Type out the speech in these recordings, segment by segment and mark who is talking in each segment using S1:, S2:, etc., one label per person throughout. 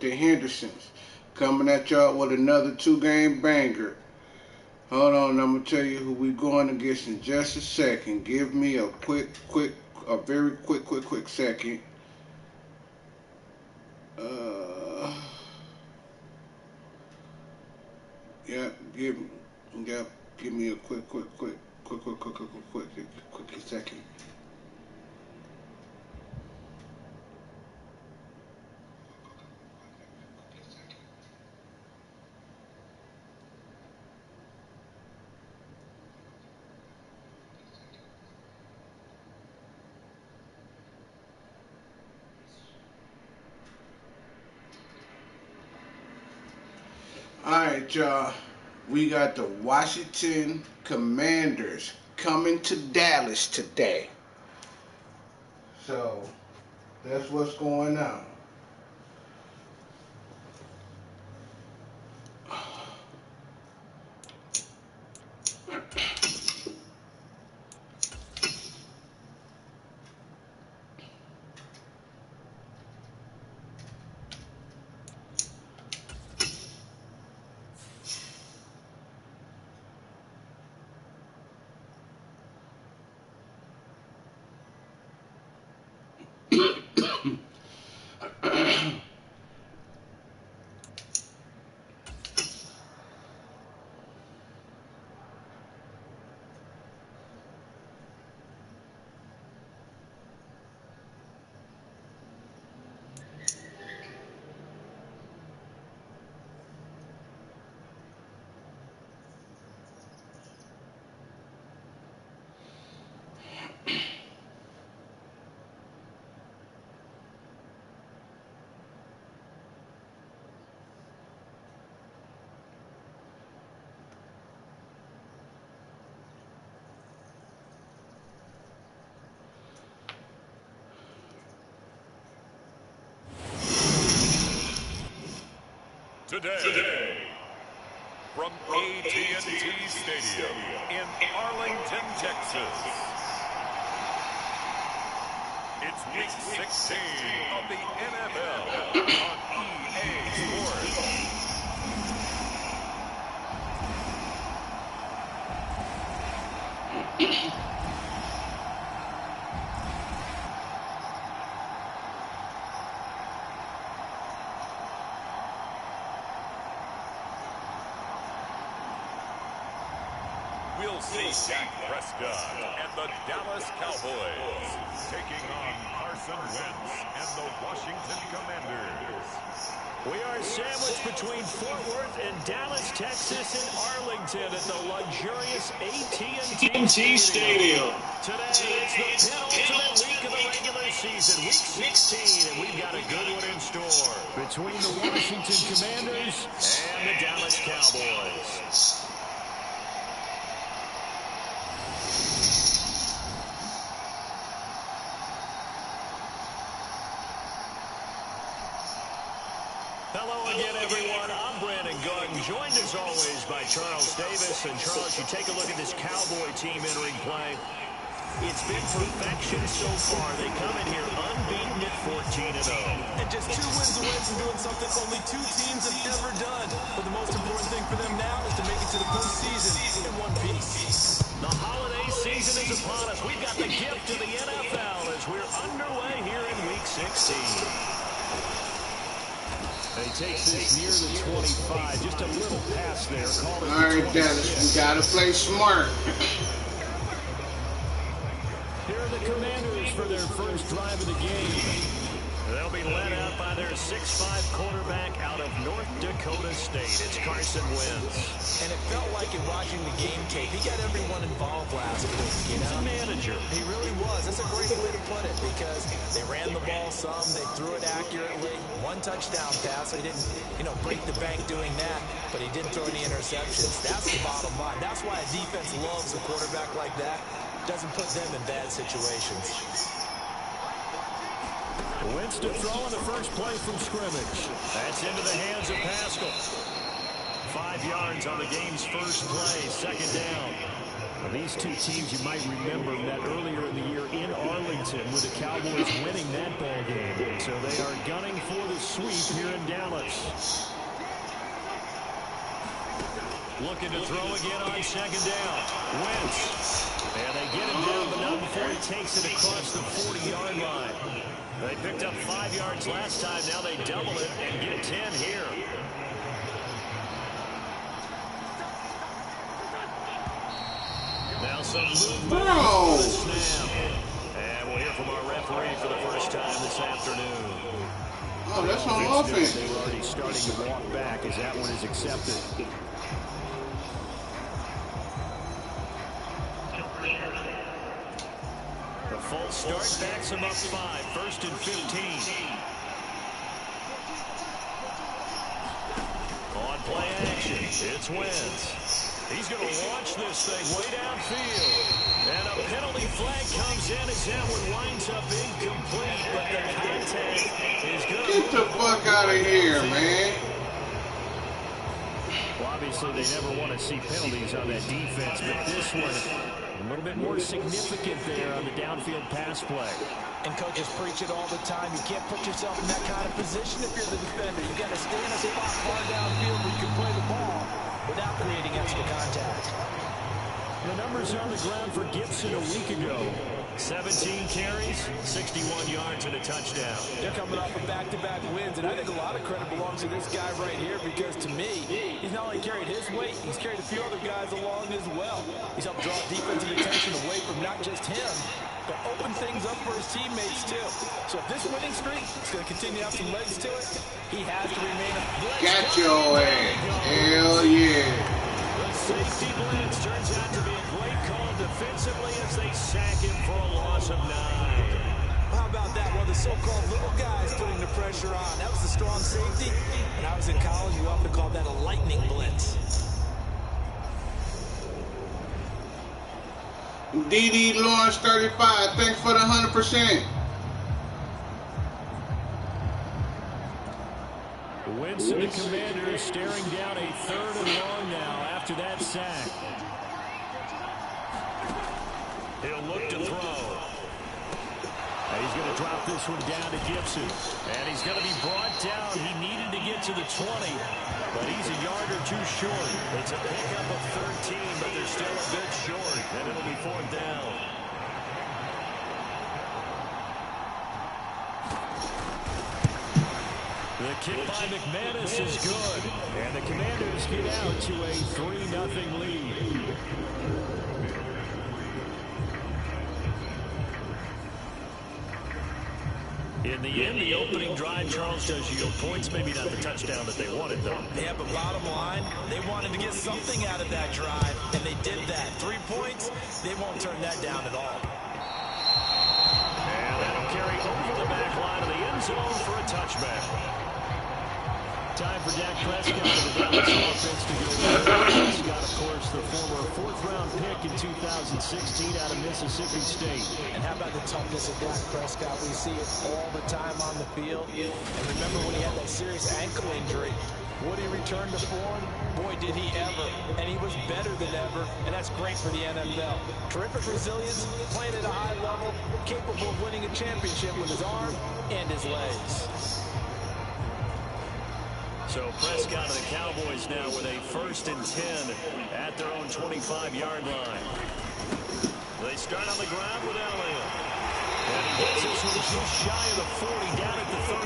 S1: the Hendersons. Coming at y'all with another two-game banger. Hold on, I'm going to tell you who we going against in just a second. Give me a very quick second. Give me a quick second. Alright, y'all. We got the Washington Commanders coming to Dallas today. So, that's what's going on.
S2: Today, from AT&T Stadium in Arlington, Texas, it's Week 16 of the NFL on EA Sports. We'll see Dak Prescott and the Dallas Cowboys taking on Carson Wentz and the Washington Commanders.
S3: We are sandwiched between Fort Worth and Dallas, Texas, and Arlington at the luxurious AT&T Stadium. Today, it's the penultimate week of the regular season, Week 16, and we've got a good one in store between the Washington Commanders and the Dallas Cowboys. Hello again, everyone. I'm Brandon Gunn, joined as always by Charles Davis. And Charles, you take a look at this Cowboy team entering play. It's been perfection so far. They come in here unbeaten at 14-0.
S4: And just 2 wins away from doing something only 2 teams have ever done. But the most important thing for them now is to make it to the postseason in one piece.
S3: The holiday season is upon us. We've got the gift of the NFL as we're underway here in Week 16. He takes this near the 25. Just a little pass there.
S1: All right, Dallas, we got to play smart.
S3: Here are the Commanders for their first drive of the game. They'll be led out by their 6'5 quarterback out of North Dakota State. It's Carson Wentz.
S4: And it felt like in watching the game tape, he got everyone involved last week.
S3: He's a manager.
S4: He really was. That's a great way to put it because they ran the ball some, they threw it accurately. 1 touchdown pass. He didn't, break the bank doing that, but he didn't throw any interceptions. That's the bottom line. That's why a defense loves a quarterback like that. Doesn't put them in bad situations.
S3: Wentz to throw on the first play from scrimmage. That's into the hands of Pascal. 5 yards on the game's first play, second down. Well, these two teams, you might remember, met earlier in the year in Arlington with the Cowboys winning that ball game. So they are gunning for the sweep here in Dallas. Looking to throw again on second down. Wentz. And they get him down, but not before he takes it across the 40-yard line. They picked up 5 yards last time. Now they double it and get 10 here. Now some movement on the snap. And we'll hear from our referee for the first time this afternoon.
S1: Oh, that's on offense.
S3: They were already starting to walk back as that one is accepted. The false start backs him up 5. First and 15. On play action, it's Wentz. He's going to launch this thing way downfield. And a penalty flag comes in as that one winds up incomplete. But the contact is good.
S1: Get the fuck out of here, man.
S3: Well, obviously, they never want to see penalties on that defense. But this one, a little bit more significant there on the downfield pass play.
S4: And coaches preach it all the time. You can't put yourself in that kind of position if you're the defender. You got to stay in a spot far downfield where you can play the ball without creating extra contact.
S3: The numbers on the ground for Gibson a week ago. 17 carries, 61 yards, and a touchdown.
S4: They're coming off of back-to-back wins, and I think a lot of credit belongs to this guy right here because, to me, he's not only carried his weight, he's carried a few other guys along as well. He's helped draw defensive attention away from not just him, but open things up for his teammates, too. So if this winning streak is going to continue to have some legs to it, he has to remain a blitz.
S1: Got your ass. Hell yeah.
S3: The safety blitz turns out to be a great call defensively as they sack him for a loss of 9.
S4: How about that? One of the so-called little guys putting the pressure on. That was the strong safety. When I was in college, we often called that a lightning blitz.
S1: DD Lawrence 35. Thanks for the 100%.
S3: Wentz and the Commanders staring down a 3rd and long now after that sack. He'll look to throw. And he's going to drop this one down to Gibson. And he's going to be brought down. He needed to get to the 20, but he's a yard or two short. It's a pickup of 13, but they're still a bit short, and it'll be 4th down. The kick by McManus is good, and the Commanders get out to a 3-0 lead. In the end, the opening drive, Charles, does yield points. Maybe not the touchdown that they wanted, though.
S4: Yeah, but bottom line, they wanted to get something out of that drive, and they did that. 3 points, they won't turn that down at all.
S3: And that'll carry over the back line of the end zone for a touchback. Time for Dak Prescott of the Dallas offense to go over. Prescott, of course, the former 4th-round pick in 2016 out of Mississippi State.
S4: And how about the toughness of Dak Prescott? We see it all the time on the field. And remember when he had that serious ankle injury, would he return to form? Boy, did he ever. And he was better than ever, and that's great for the NFL. Terrific resilience, playing at a high level, capable of winning a championship with his arm and his legs.
S3: So Prescott of the Cowboys now with a 1st and 10 at their own 25-yard line. They start on the ground with Elliott. And he gets this one just shy of the 40, down at the 39.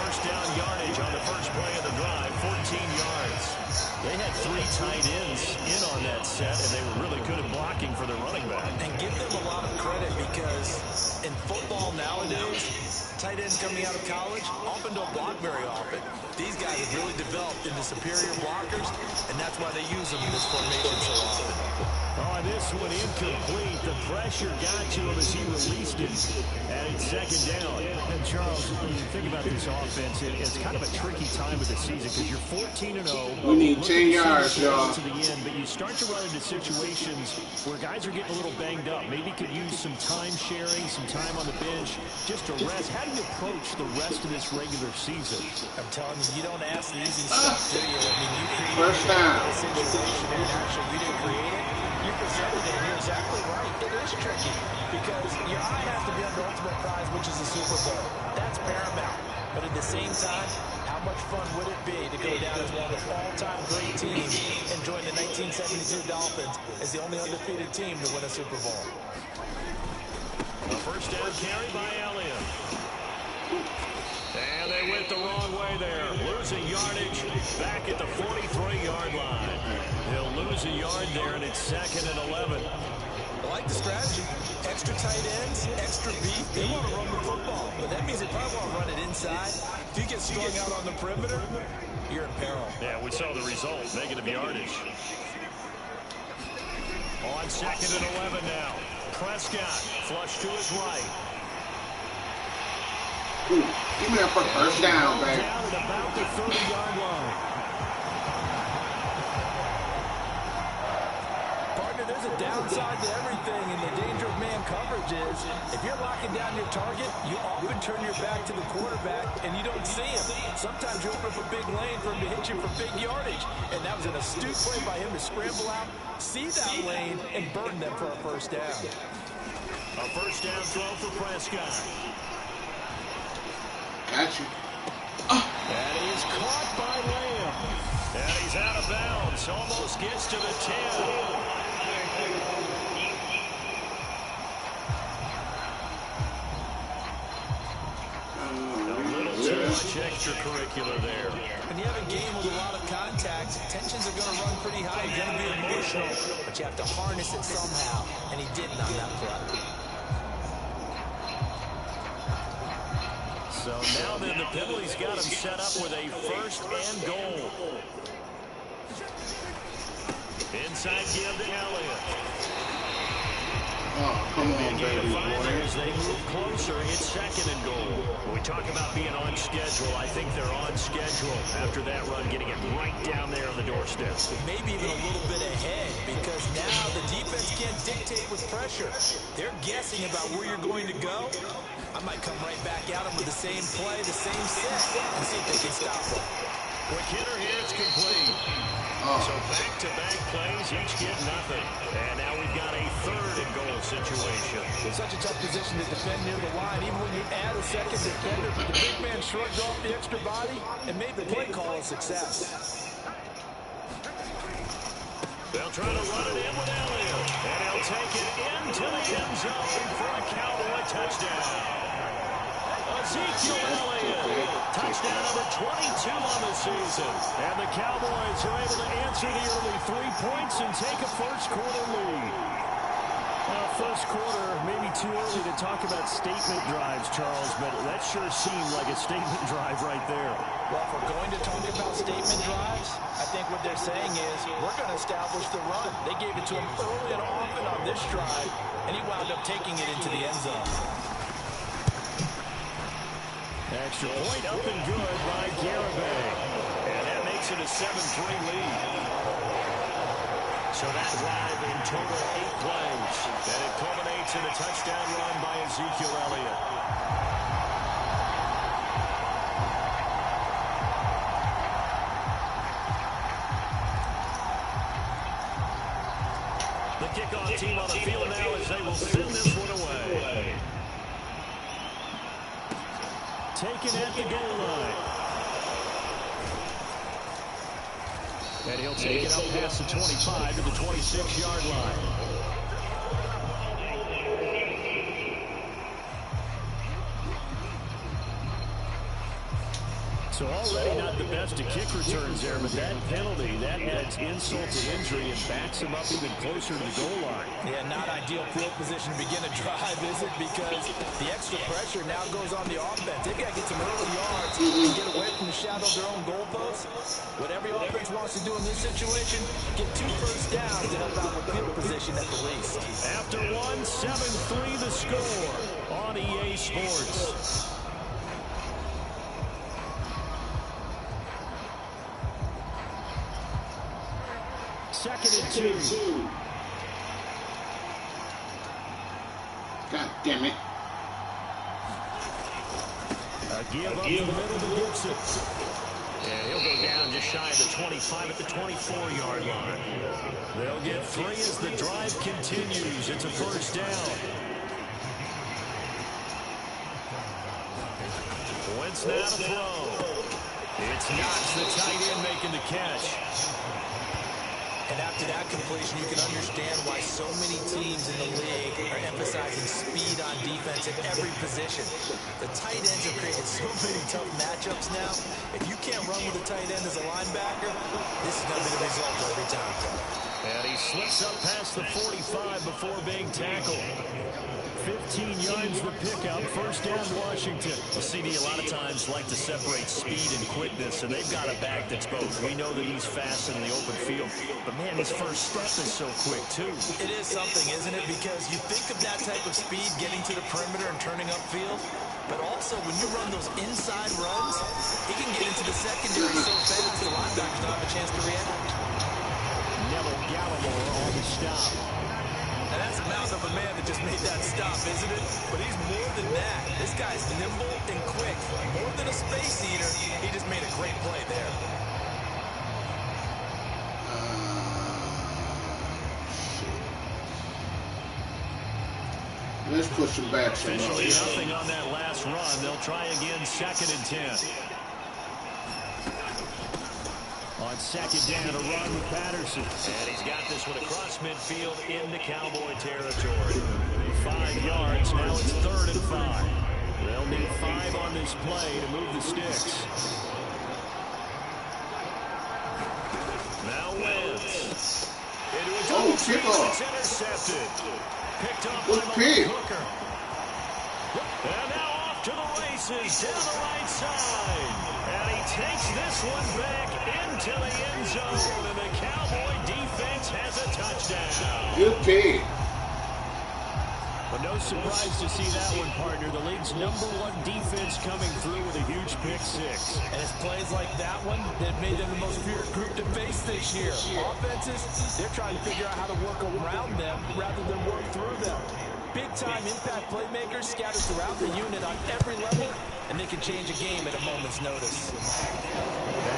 S3: First down yardage on the first play of the drive, 14 yards. They had 3 tight ends in on that set, and they were really good at blocking for their running back.
S4: And give them a lot of credit because in football nowadays, tight ends coming out of college often don't block very often. These guys have really developed into superior blockers, and that's why they use them in this formation so often.
S3: Oh, this one incomplete. The pressure got to him as he released it. And it's 2nd down. And Charles, when you think about this offense, it's kind of a tricky time of the season because you're 14-0.
S1: We need 10 yards, y'all.
S3: To the end, but you start to run into situations where guys are getting a little banged up. Maybe could use some time sharing, some time on the bench, just to rest. How do you approach the rest of this regular season?
S4: I'm telling you, you don't ask the easy stuff, do you? I mean, you create
S1: First down.
S4: a situation, and actually you didn't create it. You're 100% today, and you're exactly right. It is tricky because your eye has to be on the ultimate prize, which is the Super Bowl. That's paramount. But at the same time, how much fun would it be to go down as one of the all-time great teams and join the 1972 Dolphins as the only undefeated team to win a Super Bowl?
S3: A first down carry by Elliott. And they went the wrong way there. Losing yardage back at the 43-yard line. He'll lose a yard there, and it's 2nd and 11.
S4: I like the strategy. Extra tight ends, extra beef. They want to run the football, but that means they probably want to run it inside. If you get strung out on the perimeter, you're in peril.
S3: Yeah, we saw the result. Negative yardage. On 2nd and 11 now. Prescott flush to his right.
S1: Ooh, give me that for first down, baby.
S3: Down at about the 30-yard line.
S4: Partner, there's a downside to everything, and the danger of man coverage is if you're locking down your target, you often turn your back to the quarterback, and you don't see him. Sometimes you open up a big lane for him to hit you for big yardage, and that was an astute play by him to scramble out, see that lane, and burn them for a first down.
S3: A first down throw for Prescott.
S1: Got you.
S3: And he's caught by Lamb. And he's out of bounds. Almost gets to the 10. Too much extracurricular there.
S4: When you have a game with a lot of contact, tensions are going to run pretty high. You're going to be emotional, but you have to harness it somehow, and he didn't on that play.
S3: So now then the penalty's got him set up with a 1st and goal. Inside give to Elliott.
S1: Oh, come on, baby boy.
S3: As they move closer, it's 2nd and goal. When we talk about being on schedule, I think they're on schedule after that run, getting it right down there on the doorstep.
S4: Maybe even a little bit ahead, because now the defense can't dictate with pressure. They're guessing about where you're going to go. I might come right back at them with the same play, the same set, and see if they can stop them.
S3: Quick hitter here, it's complete. So back-to-back plays, each get nothing. And now we've got a 3rd and goal situation.
S4: It's such a tough position to defend near the line, even when you add a second defender. But the big man shrugged off the extra body and made the play call a success.
S3: They'll try to run it in with Elliott. And he'll take it into the end zone for a Cowboy touchdown. Ezekiel Elliott, touchdown number 22 on the season. And the Cowboys are able to answer the early 3 points and take a first-quarter lead. First quarter, maybe too early to talk about statement drives, Charles, but that sure seemed like a statement drive right there.
S4: Well, if we're going to talk about statement drives, I think what they're saying is we're going to establish the run. They gave it to him early and often on this drive, and he wound up taking it into the end zone.
S3: Extra point up and good by Garibay. And that makes it a 7-3 lead. So that drive in total 8 plays. And it culminates in a touchdown run by Ezekiel Elliott. The kickoff team on the field now as they will send this one away. Taken at the goal line. And he'll take it up past the 25 to the 26-yard line. So already not the best of kick returns there, but that penalty, that adds insult to injury and backs him up even closer to the goal line.
S4: Yeah, not ideal field position to begin a drive, is it? Because the extra pressure now goes on the offense. They've got to get some early yards and get away from the shadow of their own goalposts. What every offense wants to do in this situation, get 2 first downs to help out with field position at the least.
S3: After 7-3 the score on EA Sports. Second and 2.
S1: God damn it.
S3: A give up the middle to Gibson. And he'll go down just shy of the 25 at the 24-yard line. They'll get 3 as the drive continues. It's a first down. Wentz now to throw. It's Knox, the tight end, making the catch.
S4: And after that completion, you can understand why so many teams in the league are emphasizing speed on defense at every position. The tight ends have created so many tough matchups now. If you can't run with a tight end as a linebacker, this is going to be the result every time.
S3: And he slips up past the 45 before being tackled. 15 yards the pickup. First down, Washington. Well, CD, a lot of times like to separate speed and quickness, and they've got a back that's both. We know that he's fast in the open field, but man, his first step is so quick, too.
S4: It is something, isn't it? Because you think of that type of speed getting to the perimeter and turning upfield, but also when you run those inside runs, he can get into the secondary so fast the linebackers don't have a chance to react.
S3: Neville Gallimore on the stop.
S4: And that's the mouth of a man that just made that stop, isn't it? But he's more than that. This guy's nimble and quick. More than a space eater, he just made a great play there.
S1: Let's push him back some more.
S3: Officially nothing on that last run. They'll try again, 2nd and 10. On 2nd down, a run with Patterson. And he's got this one across midfield into Cowboy territory. 5 yards, now it's 3rd and 5. They'll need 5 on this play to move the sticks. Now Wentz.
S1: Kickoff.
S3: It's intercepted. Picked up
S1: Good
S3: by
S1: pick.
S3: Hooker. And now off to the races down the right side. And he takes this one back into the end zone. And the Cowboy defense has a touchdown.
S1: Good pick.
S3: But no surprise to see that one, partner. The league's #1 defense coming through with a huge pick 6.
S4: And it's plays like that one that made them the most feared group to face this year. Offenses, they're trying to figure out how to work around them rather than work through them. Big-time impact playmakers scattered throughout the unit on every level, and they can change a game at a moment's notice.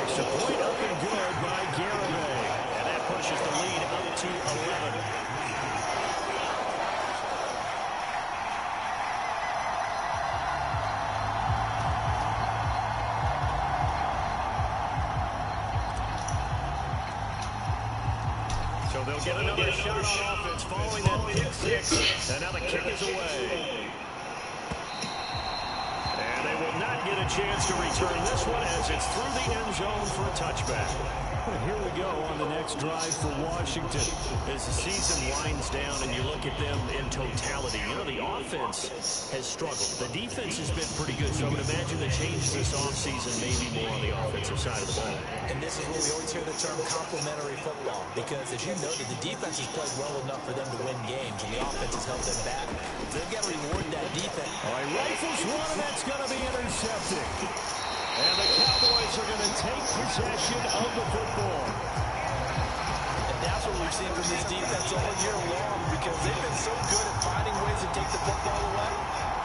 S3: Extra point up and good by Garibay. And that pushes the lead up to 11. So they'll get another shot on offense following that pick 6. And now the kick is away. And they will not get a chance to return this one as it's through the end zone for a touchback. And here we go on the next drive for Washington. As the season winds down and you look at them in totality, you know, the offense has struggled. The defense has been pretty good, so I would imagine the changes this offseason may be more on the offensive side of the ball.
S4: And this is where we always hear the term complementary football, because as you noted, the defense has played well enough for them to win games, and the offense has held them back. They've got to reward that defense.
S3: All right, rifles one, and that's going to be intercepted. And the Cowboys are going to take possession of the football.
S4: And that's what we've seen from this defense all year long, because they've been so good at finding ways to take the football away.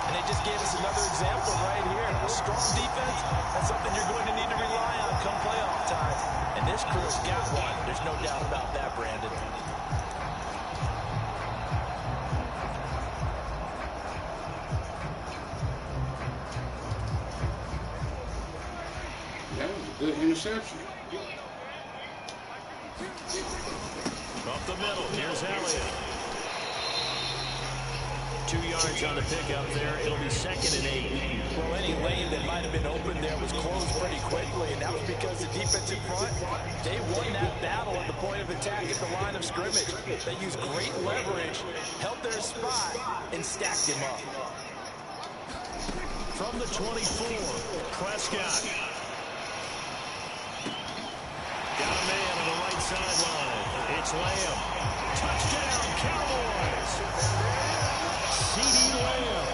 S4: And they just gave us another example right here. A strong defense, that's something you're going to need to rely on come playoff time. And this crew's got one. There's no doubt about that, Brandon.
S1: That was a good interception.
S3: Up the middle, here's Elliott. 2 yards on the pickup there. It'll be 2nd and 8.
S4: Well, any lane that might have been open there was closed pretty quickly, and that was because the defense in front, they won that battle at the point of attack at the line of scrimmage. They used great leverage, held their spot, and stacked him up.
S3: From the 24, Prescott. Got a man on the right sideline. It's Lamb. Touchdown, Cowboys. C.D. Lamb,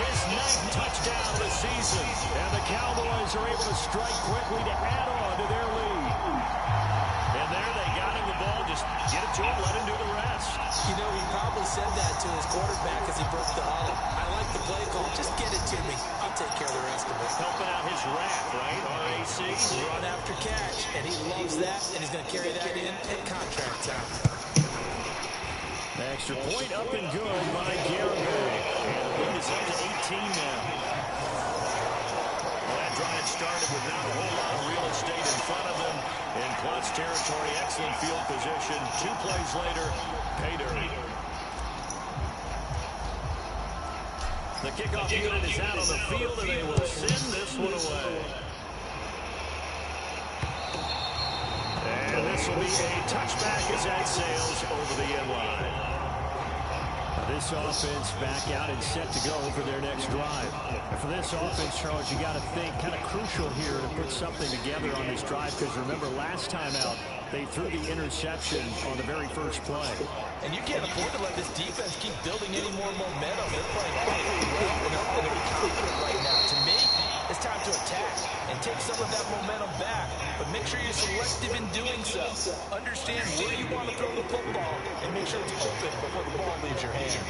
S3: his 9th touchdown of the season. And the Cowboys are able to strike quickly to add on to their lead. And there they got him the ball. Just get it to him, let him do the rest.
S4: You know, he probably said that to his quarterback as he broke the huddle. I like the play call. Just get it to me. I'll take care of the rest of it.
S3: Helping out his rack, right? RAC.
S4: Run after catch, and he loves that, and he's going to carry that in at contract time.
S3: Extra point up and good by Garibay. And the lead is up to 18 now. Well, that drive started with not a whole lot of real estate in front of them. In clutch territory, excellent field position. 2 plays later, pay dirt. The kickoff unit is out on the field, and they will send this one away. And this will be a touchback as that sails over the end line. This offense back out and set to go for their next drive. And for this offense, Charles, you got to think kind of crucial here to put something together on this drive, because remember last time out they threw the interception on the very first play.
S4: And you can't afford to let this defense keep building any more momentum. They're playing awfully well, and they're going to be confident right now. To me, it's time to attack and take some of that momentum back. But make sure you're selective in doing so. Understand where you want to throw the football and make sure it's open before the ball leaves your hands.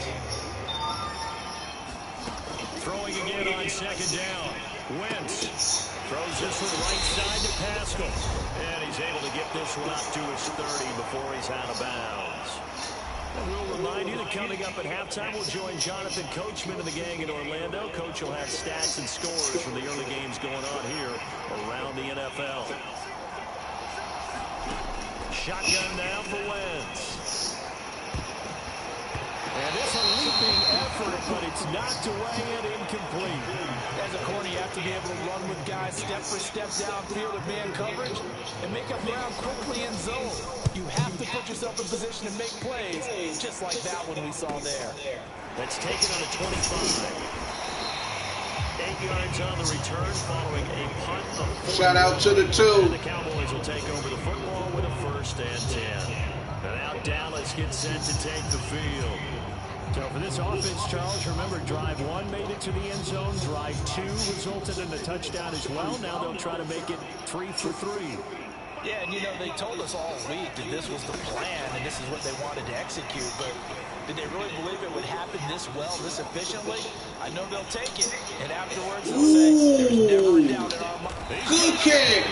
S3: Throwing again on second down. Wentz throws this one right side to Pascal. And he's able to get this one up to his 30 before he's out of bounds. And we'll remind you that coming up at halftime, we'll join Jonathan Coachman and the gang in Orlando. Coach will have stats and scores from the early games going on here around the NFL. Shotgun now for Wentz. And it's a leaping effort, but it's knocked away and incomplete.
S4: As a corner, you have to be able to run with guys step for step downfield with man coverage and make up ground quickly in zone. You have to put yourself in position to make plays, just like that one we saw there.
S3: That's taken on the 25. 8 yards on the return following a punt of 4.
S1: Shout out to the 2.
S3: And the Cowboys will take over the football with a 1st and 10. And now Dallas gets set to take the field. So for this offense, Charles, remember drive 1 made it to the end zone. Drive 2 resulted in a touchdown as well. Now they'll try to make it 3 for 3.
S4: Yeah, and you know, they told us all week that this was the plan and this is what they wanted to execute, but did they really believe it would happen this well, this efficiently? I know they'll take it, and afterwards they'll say, there's never a doubt in our mind.
S1: Good kick.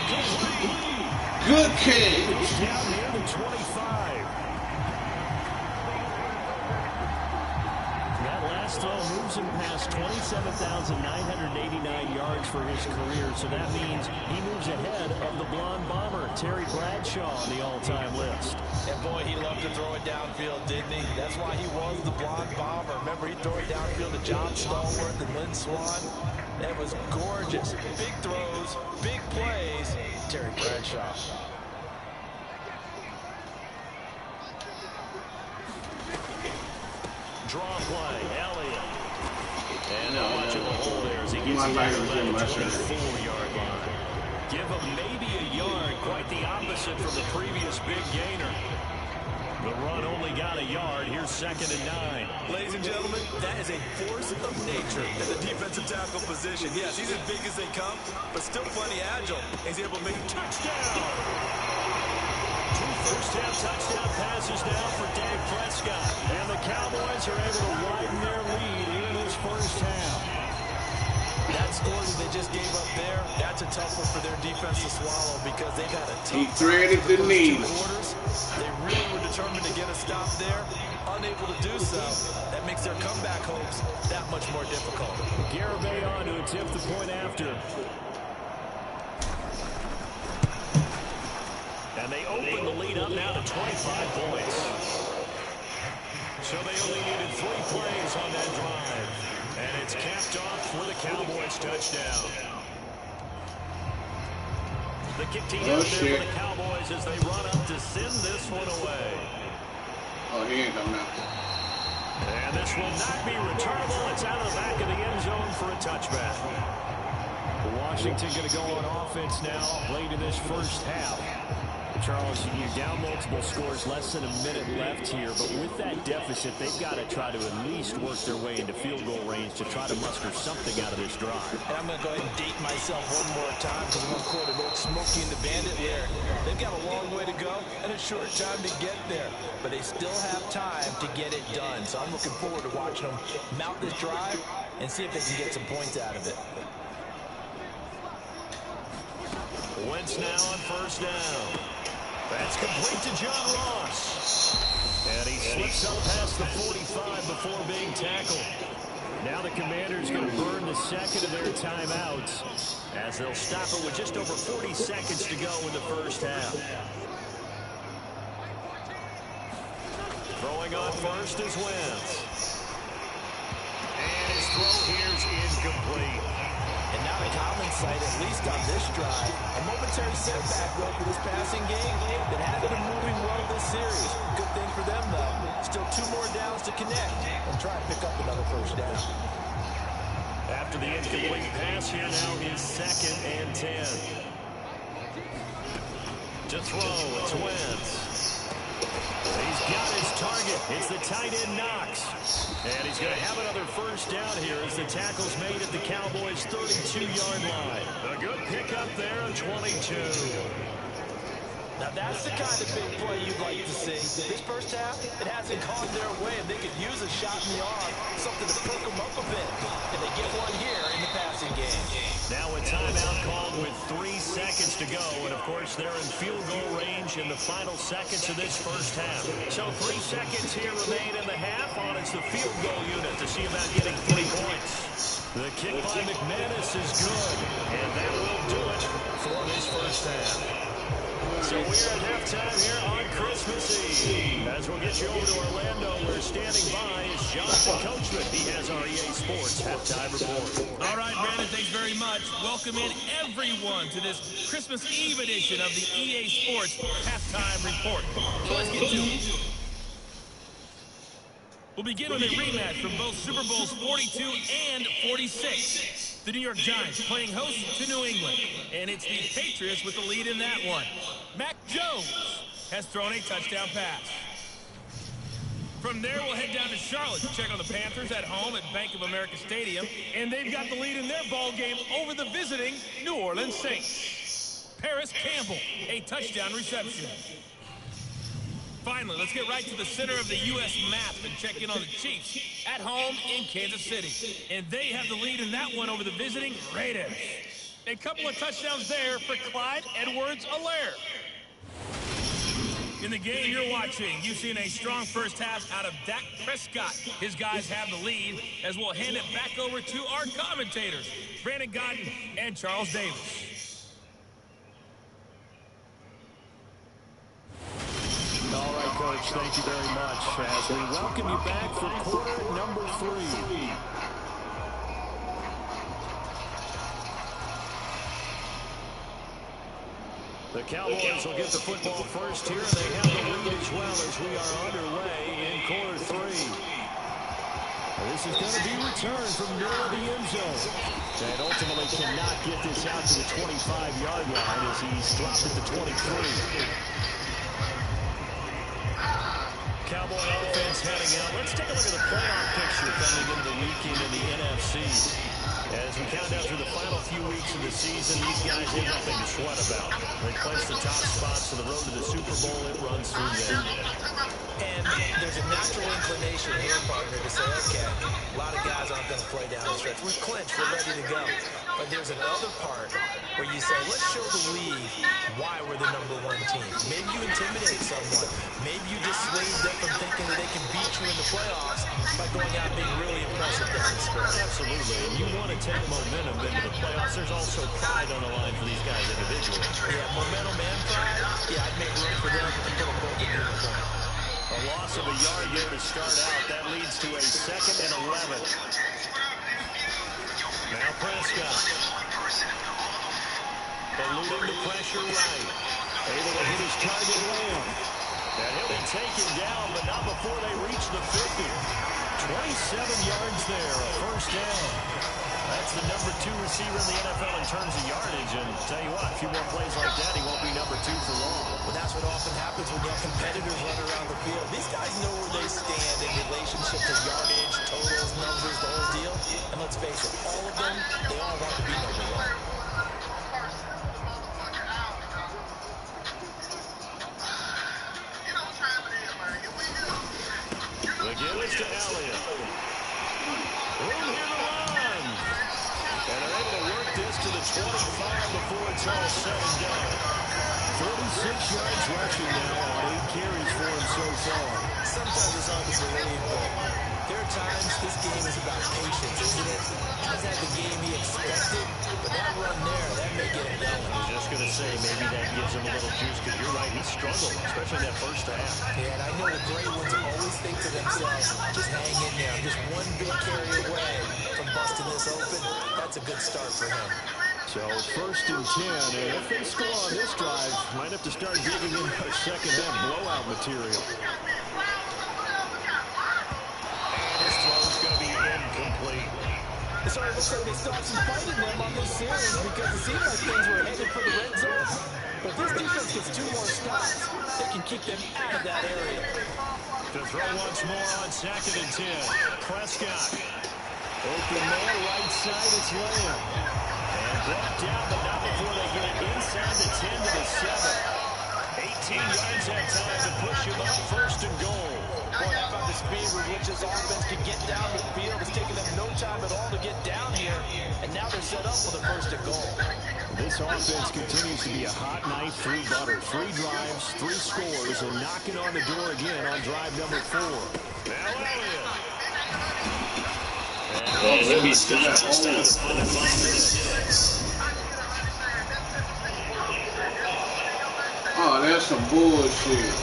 S1: Good kick.
S3: Down near the 25. That last throw moves him past 27,989 yards for his career, so that means he moves ahead of the blonde bomber, Terry Bradshaw, on the all-time list.
S4: And boy, he loved to throw it downfield, didn't he? That's why he was the blonde bomber. Remember, he'd throw it downfield to John Stallworth and Lynn Swann. That was gorgeous. Big throws, big plays. Terry Bradshaw.
S3: Draw play, Elliott. And now watching the hole there as he gets it down to the 24-yard line. Give him maybe a yard, quite the opposite from the previous big gainer. The run only got a yard. Here's 2nd and 9.
S4: Ladies and gentlemen, that is a force of nature in the defensive tackle position. Yes, he's as big as they come, but still plenty agile. He's able to make a touchdown.
S3: 2 first-half touchdown passes now for Dak Prescott. And the Cowboys are able to widen their lead here in this first half.
S4: That score that they just gave up there, that's a tough one for their defense to swallow because they've had a tough
S1: He threaded the knee.
S4: They really were determined to get a stop there, unable to do so. That makes their comeback hopes that much more difficult.
S3: Garibay on to attempt the point after. And they open the lead up now to 25 points. So they only needed 3 plays on that drive. And it's capped off with a Cowboys touchdown. The kick team out there for the Cowboys as they run up to send this one away.
S1: Oh, he ain't coming out.
S3: And this will not be returnable. It's out of the back of the end zone for a touchback. Washington going to go on offense now late in this first half. Charles, you're down multiple scores, less than a minute left here, but with that deficit, they've got to try to at least work their way into field goal range to try to muster something out of this drive.
S4: And I'm going to go ahead and date myself one more time because I'm going to quote an old Smokey and the Bandit there. They've got a long way to go and a short time to get there, but they still have time to get it done. So I'm looking forward to watching them mount this drive and see if they can get some points out of it.
S3: Wentz now on first down. That's complete to John Ross. And he slips up past the 45 before being tackled. Now the Commanders going to burn the second of their timeouts as they'll stop it with just over 40 seconds to go in the first half. Throwing on first is Wentz. And his throw here is incomplete.
S4: And now to Collins' side, at least on this drive, a momentary setback though for this passing game that hasn't been moving well this series. Good thing for them though. Still 2 more downs to connect and try and pick up another first down.
S3: After the incomplete pass, here now is 2nd and 10. To throw, it's Wentz. He's got his target. It's the tight end Knox. And he's going to have another first down here as the tackle's made at the Cowboys' 32-yard line. A good pickup there on 22.
S4: Now that's the kind of big play you'd like to see. This first half, it hasn't gone their way, and they could use a shot in the arm, something to perk them up a bit. And they get one here in the passing game.
S3: Now a timeout called with 3 seconds to go, and of course they're in field goal range in the final seconds of this first half. So 3 seconds here remain in the half on it's the field goal unit to see about getting 3 points. The kick by McManus is good, and that will do it for this first half. So we're at halftime here on Christmas Eve. As we'll get you over to Orlando, where standing by is Jonathan Coachman. He has our EA Sports Halftime Report.
S5: All right, Brandon, thanks very much. Welcome in everyone to this Christmas Eve edition of the EA Sports Halftime Report. So let's get to it. We'll begin with a rematch from both Super Bowls 42 and 46. The New York Giants playing host to New England, and it's the Patriots with the lead in that one. Mac Jones has thrown a touchdown pass. From there, we'll head down to Charlotte to check on the Panthers at home at Bank of America Stadium, and they've got the lead in their ball game over the visiting New Orleans Saints. Paris Campbell, a touchdown reception. Finally, let's get right to the center of the U.S. map and check in on the Chiefs at home in Kansas City. And they have the lead in that one over the visiting Raiders. A couple of touchdowns there for Clyde Edwards-Helaire. In the game you're watching, you've seen a strong first half out of Dak Prescott. His guys have the lead, as we'll hand it back over to our commentators, Brandon Godden and Charles Davis.
S3: All right, Coach, thank you very much as we welcome you back for quarter number 3. The Cowboys will get the football first here, and they have the lead as well as we are underway in quarter 3. This is going to be returned from near the end zone. And ultimately cannot get this out to the 25-yard line as he's dropped at the 23. Cowboy offense heading out. Let's take a look at the playoff picture coming into the weekend in the NFC. As we count down through the final few weeks of the season, these guys have nothing to sweat about. They clinch the top spots to the road to the Super Bowl. It runs through them.
S4: And there's a natural inclination here, partner, to say, okay, a lot of guys aren't going to play down the stretch. We're clinched. We're ready to go. But there's another part where you say, let's show the league why we're the #1 team. Maybe you intimidate someone. Maybe you dissuade them from thinking that they can beat you in the playoffs by going out and being really impressive down the stretch.
S3: Absolutely. And you want to take momentum into the playoffs. There's also pride on the line for these guys individually.
S4: Yeah, momentum and pride. Yeah, I'd make room for them and put them both in uniform.
S3: A loss of a yard there to start out. That leads to a 2nd and 11. Now Prescott. Eluding the pressure right. Able to hit his target Lamb. And he'll be taken down, but not before they reach the 50. 27 yards there, a first down. That's the #2 receiver in the NFL in terms of yardage. And tell you what, a few more plays like that, he won't be #2 for long.
S4: Well, that's what often happens when you have competitors run around the field. These guys know where they stand in relationship to yardage, totals, numbers, the whole deal. And let's face it, all of them, they all want to be #1.
S3: Again, it's to Elliott. Room here to run. before it's all said and done. 46 yards rushing now on 8 carries for him so far.
S4: Sometimes it's hard to believe, but there are times this game is about patience, isn't it? Hasn't had the game he expected, but that run there, that may get him going.
S3: I was just going to say, maybe that gives him a little juice, because you're right, he struggled, especially that first half.
S4: Yeah, and I know the great ones always think to themselves, just hang in there. I'm just one big carry away from busting this open. That's a good start for him.
S3: So 1st and 10, and if they score on this drive, might have to start digging in a second half blowout material. And his throw is going to be incomplete.
S4: So it looks like they stopped some fighting them on this series because it seemed like things were headed for the red zone. But if this defense gets 2 more stops, they can keep them out of that area.
S3: To throw once more on 2nd and 10. Prescott. Open man, right side, it's Lamb. And brought down, but not before they get it inside the 10 to the 7. 18 yards that time to push him up 1st and goal.
S4: Boy, how about the speed with which this offense can get down the field? It's taken them no time at all to get down here. And now they're set up for the 1st and goal.
S3: This offense continues to be a hot knife through butter. 3 drives, 3 scores, and knocking on the door again on drive number 4. Now Elliott.
S5: Let me stop on the 5 minutes.
S1: Oh, that's some bullshit.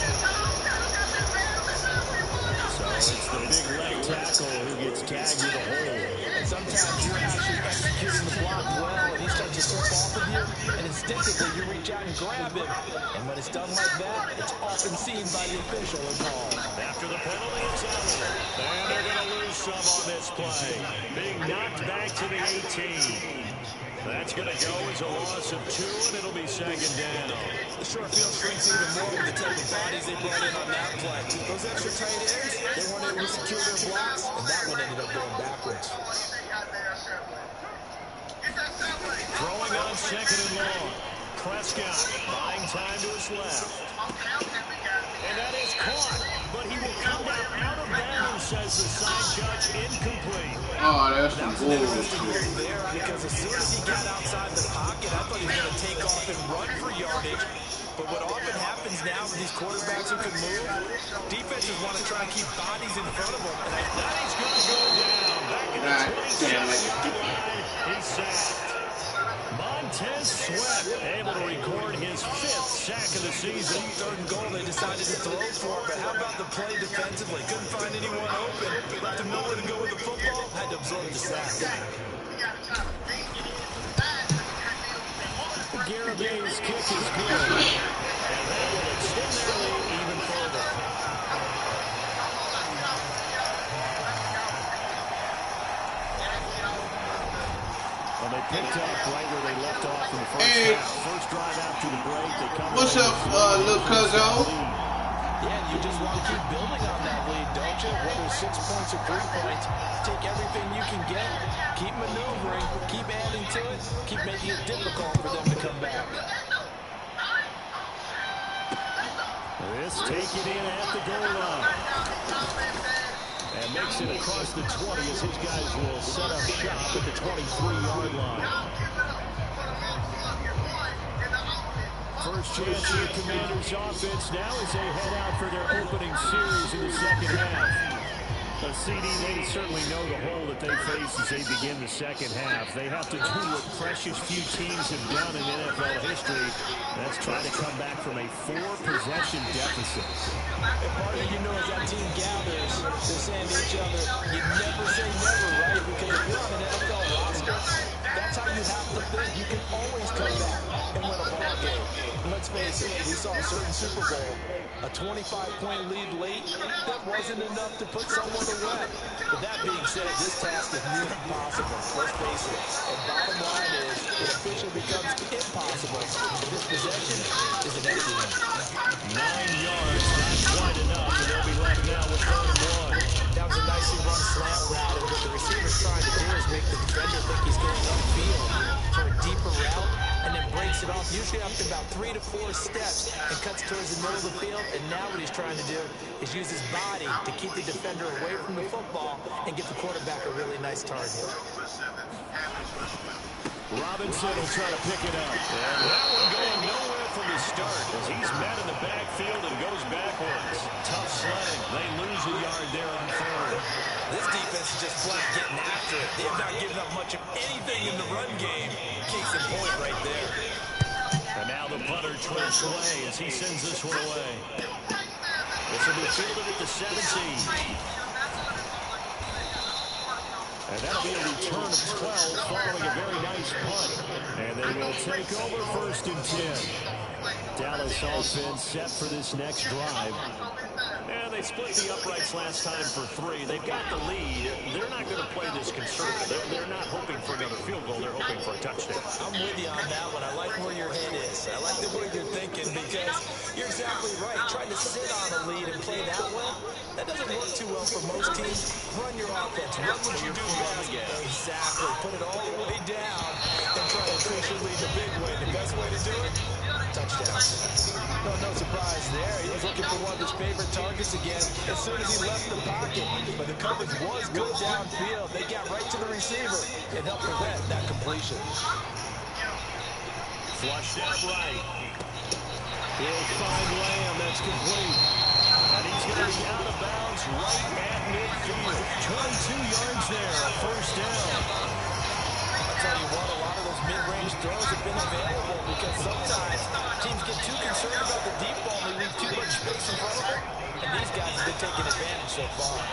S3: So it's the big left tackle who gets tagged with a hole.
S4: And sometimes you're actually executing the block well, and he starts to slip off of you, and instinctively you reach out and grab him. And when it's done like that, it's often seen by the official and called.
S3: After the penalty, it's Elliott. And they're going to lose some on this play. Being knocked back to the 18. That's going to go as a loss of 2, and it'll be 2nd down.
S4: The short field shrinks even more with the type of bodies they brought in on that play. Those extra tight ends, they weren't able to secure their blocks, and that one ended up going backwards.
S3: Throwing on 2nd and long. Prescott buying time to his left. And that is caught, but he will come down out of bounds, says the side judge, incomplete.
S1: Oh, that's some
S4: That was an interesting
S1: bullshit.
S4: move there because as soon as he got outside the pocket, I thought he was going to take off and run for yardage. But what often happens now with these quarterbacks who can move, defenses want to try and keep bodies in front of them. And
S3: That he's going to go down. Back in the 27-yard line. He's sacked. Montez Sweat able to record his 5th sack of the season.
S4: 3rd and goal, they decided to throw for it. But how about the play defensively? Couldn't find anyone open. Left him nowhere to go with the football. Had to absorb the sack.
S3: Garabay's kick is good. And that will extend their lead even further. Well, they picked up right where they left off in the first half. First drive after the break. They come
S1: What's up, little cuzzo?
S4: Yeah, and you just want to keep building on that lead, don't you? Whether 6 points or 3 points, take everything you can get, keep maneuvering, keep adding to it, keep making it difficult for them to come back.
S3: This take it in at the goal line. And makes it across the 20 as his guys will set up shop at the 23-yard line. First chance for the Commanders' offense now as they head out for their opening series in the 2nd half. CD, they certainly know the hole that they face as they begin the 2nd half. They have to do what precious few teams have done in NFL history. That's try to come back from a 4-possession deficit.
S4: And part of you know as that team gathers, they're saying to each other, you never say never, right? Because if you're on an NFL roster, that's how you have to think. You can always come back and win a ball game. And let's face it, we saw a certain Super Bowl, a 25-point lead late, that wasn't enough to put someone away. But that being said, this task is near impossible. Let's face it. And bottom line is, it officially becomes impossible. This possession is an empty one.
S3: 9 yards, not quite enough, and they'll be left now with 3rd and 1.
S4: That was a nicely run slant route, and what the receiver's trying to do is make the defender think he's going upfield for a deeper route, and then breaks it off, usually after about 3 to 4 steps, and cuts towards the middle of the field. And now what he's trying to do is use his body to keep the defender away from the football and give the quarterback a really nice target.
S3: Robinson will try to pick it up. And that one going nowhere from the start as he's met in the backfield and goes backwards. Tough sledding. They lose a yard there on third.
S4: This defense is just flat getting after it. They have not given up much of anything in the run game. Case in point right there.
S3: And now the punter, Trent Slay, as he sends this one away. This will be fielded at the 17. And that'll be a return of 12 following a very nice punt. And they will take over 1st and 10. Dallas offense set for this next drive. And they split the uprights last time for 3. They've got the lead. They're not going to play this conservative. They're not hoping for another field goal. They're hoping for a touchdown.
S4: I'm with you on that one. I like where your head is. I like the way you're thinking because you're exactly right. Trying to sit on a lead and play that way, that doesn't work too well for most teams. Run your offense. Run what you do best. Exactly. Put it all the way down and try to increase your lead the big way. The best way to do it? Touchdown. No surprise there. He was looking for one of his favorite targets again as soon as he left the pocket. But the coverage was good downfield. They got right to the receiver and helped prevent that completion.
S3: Flushed out right. He'll find Lamb. That's complete. And he's going to be out of bounds right at midfield. 22 yards there. First down.
S4: I'll tell you what, a lot of those mid-range throws have been available because sometimes teams get too concerned about the deep ball and they leave too much space in front of them. And these guys have been taking advantage so far.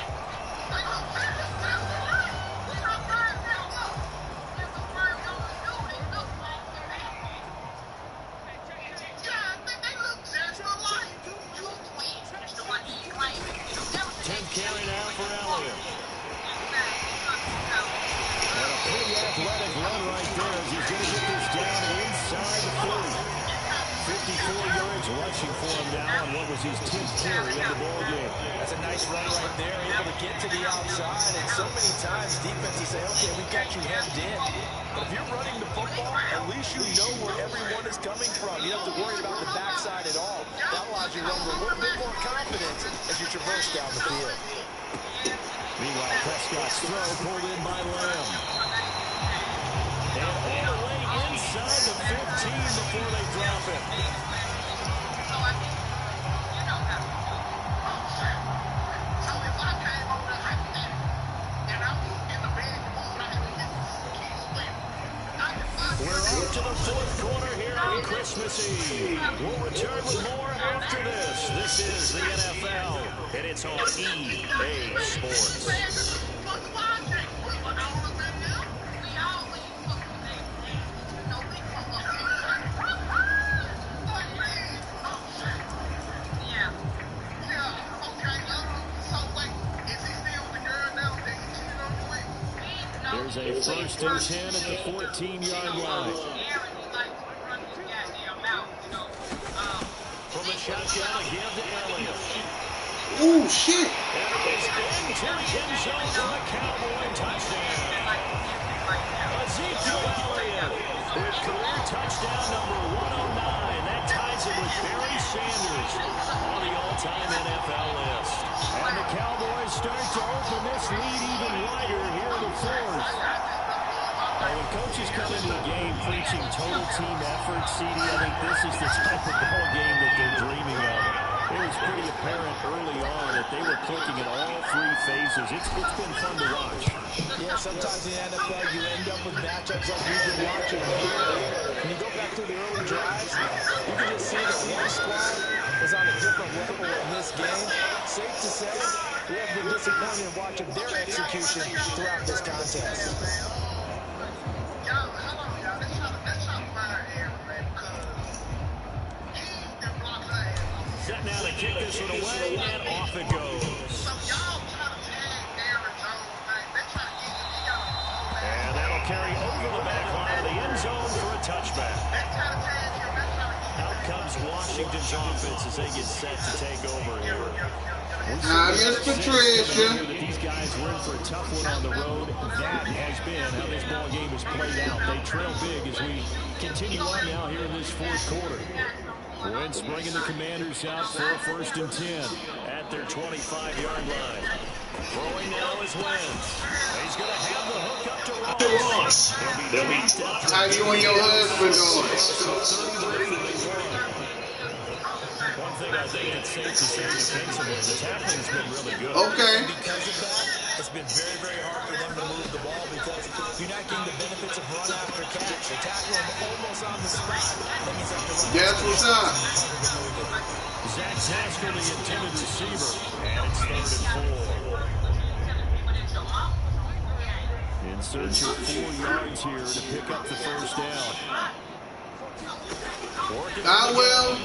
S3: Carry now for Elliott. And a pretty athletic run right there as he's going to get this down inside the 40. 54 yards rushing for him now on what was his 10th carry of the ball game.
S4: That's a nice run right there, able to get to the outside. And so many times defenses say, okay, we got you hemmed in. But if you're running the football, at least you know where everyone is coming from. You don't have to worry about the backside at all. That allows you to run with a little bit more confidence as you traverse down the field.
S3: Meanwhile, Prescott's throw pulled in by Lamb. And all the way inside the 15 before they drop it. We're up to the 4th quarter here on Christmas Eve. We'll return with more after this. This is the NFL, and it's on EA Sports. There's a 1st and 10 at the 14-yard line. From the shotgun, again to Elliott.
S1: Ooh, shit.
S3: And it is into the end zone for the Cowboy touchdown. Ezekiel Elliott with career touchdown number 109. That ties it with Barry Sanders on the all-time NFL list. And the Cowboys start to open this lead even wider here in the 4th. When coaches come into the game preaching total team effort, CD, I think this is the type of ball game that they're dreaming of. It was pretty apparent early on that they were clicking at all 3 phases. It's been fun to watch.
S4: Yeah, sometimes in the NFL you end up with matchups like we've been watching here. When you go back to the early drives, you can just see that one squad is on a different level in this game. Safe to say, we have been disappointed in watching their execution throughout this contest.
S3: Set now to kick this one away, and off it goes. And that'll carry over the back line of the end zone for a touchback. Out comes Washington's offense as they get set to take over here.
S1: Miss Patricia.
S3: These guys were in for a tough one on the road. That has been how this ball game has played out. They trail big as we continue on now here in this 4th quarter. Wentz bringing the Commanders out for 1st and 10 at their 25-yard line. Throwing now is Wentz. He's going to have the hook up to Ross. They'll be
S1: How you and your husband doing?
S3: One thing I think it's safe to say defensively, the tackling's been really good.
S1: Okay.
S4: And because of that, it's been very, very hard for them to move the ball because you're not getting the benefits of run after catch. You're tackling them almost on the spot. That means after run.
S1: That's what's up.
S3: Zach Tasker, the intended receiver, and it's 3rd and 4. In search of 4 yards here to pick up the first down.
S1: I will.